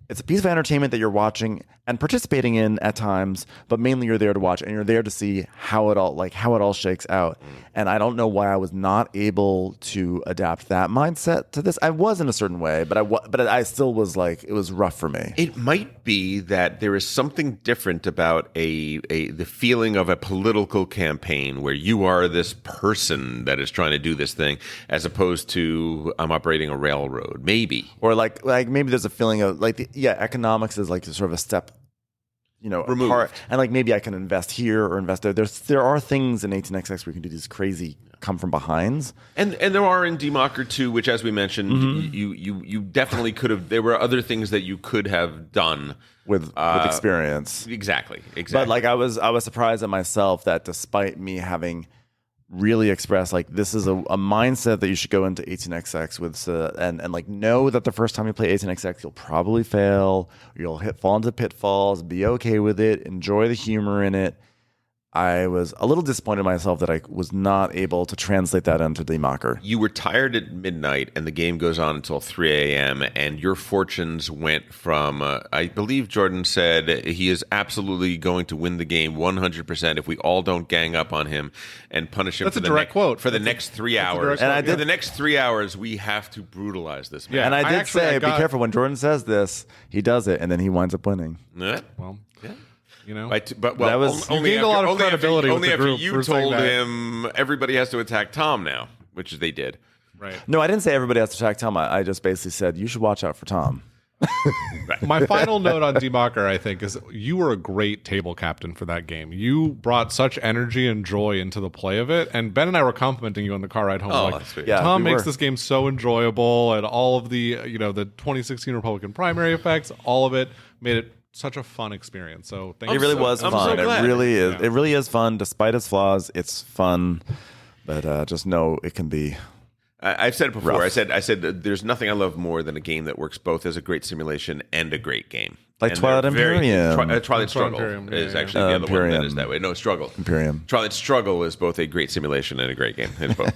it's a piece of entertainment that you're watching and participating in at times, but mainly you're there to watch, and you're there to see how it all shakes out. And I don't know why I was not able to adapt that mindset to this. I was in a certain way, but I still was like, it was rough for me. It might be that there is something different about the feeling of a political campaign where you are this person that is trying to do this thing, as opposed to I'm operating a railroad, maybe. Or like maybe there's a feeling of economics is like sort of a step, removed. apart, and maybe I can invest here or invest there. There are things in 18xx where you can do these crazy come from behinds, and there are in DeMocker too, which, as we mentioned, you definitely could have. There were other things that you could have done with experience. Exactly. But I was surprised at myself that despite me having really express this is a mindset that you should go into 18xx with, and know that the first time you play 18xx you'll probably fail, or you'll fall into pitfalls, be okay with it, enjoy the humor in it. I was a little disappointed in myself that I was not able to translate that into Democker. You were tired at midnight, and the game goes on until 3 a.m., and your fortunes went from, I believe Jordan said he is absolutely going to win the game 100% if we all don't gang up on him and punish him That's a direct quote. For the next 3 hours. And for the next 3 hours, we have to brutalize this man. And I did say, be careful, when Jordan says this, he does it, and then he winds up winning. Well, yeah. You know, but well, that was, you gained a lot of credibility only with the after group you told him everybody has to attack Tom now, which they did. Right. No, I didn't say everybody has to attack Tom. I just basically said you should watch out for Tom. My final note on Democker, I think, is you were a great table captain for that game. You brought such energy and joy into the play of it. And Ben and I were complimenting you on the car ride home. Oh, that's sweet. Yeah, Tom we makes were. this game so enjoyable, and all of the, the 2016 Republican primary effects, all of it made it such a fun experience. So thank It you. really was I'm fun. so glad. It really is. Yeah. It really is fun, despite its flaws. It's fun, but just know it can be. I've said it before. Rough. I said that there's nothing I love more than a game that works both as a great simulation and a great game. Like And Twilight they're Imperium. Twilight Struggle Imperium, is yeah. actually the other one that Imperium. is that way. No, Struggle. Imperium. Twilight Struggle is both a great simulation and a great game. It's both.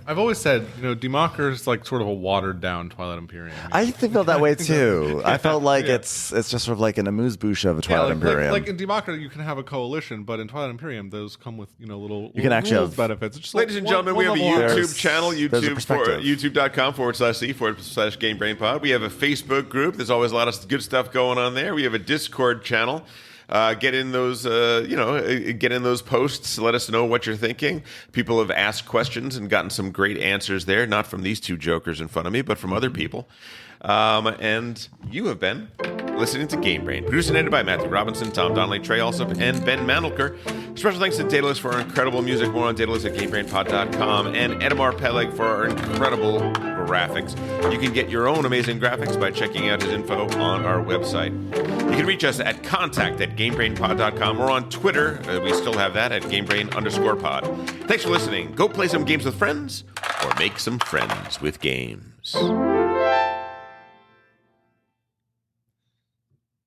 I've always said, Democker is like sort of a watered down Twilight Imperium. I felt that way too. I felt like it's just sort of like an amuse-bouche of a Twilight Imperium. Like in Democker, you can have a coalition, but in Twilight Imperium, those come with little. You can actually rules have- benefits. It's just Ladies and gentlemen, we have a level higher. YouTube channel, there's a perspective. youtube.com/c/GameBrainPod. We have a Facebook group. There's always a lot of good stuff going on there. We have a Discord channel. Get in those, get in those posts. Let us know what you're thinking. People have asked questions and gotten some great answers there, not from these two jokers in front of me, but from other people. And you have been listening to Game Brain, produced and edited by Matthew Robinson, Tom Donnelly, Trey Alsop, and Ben Mandelker. Special thanks to Daedalus for our incredible music. More on Daedalus at GameBrainPod.com, and Edamar Peleg for our incredible graphics. You can get your own amazing graphics by checking out his info on our website. You can reach us at contact@GameBrainPod.com or on Twitter. We still have that at GameBrain_pod. Thanks for listening. Go play some games with friends or make some friends with games.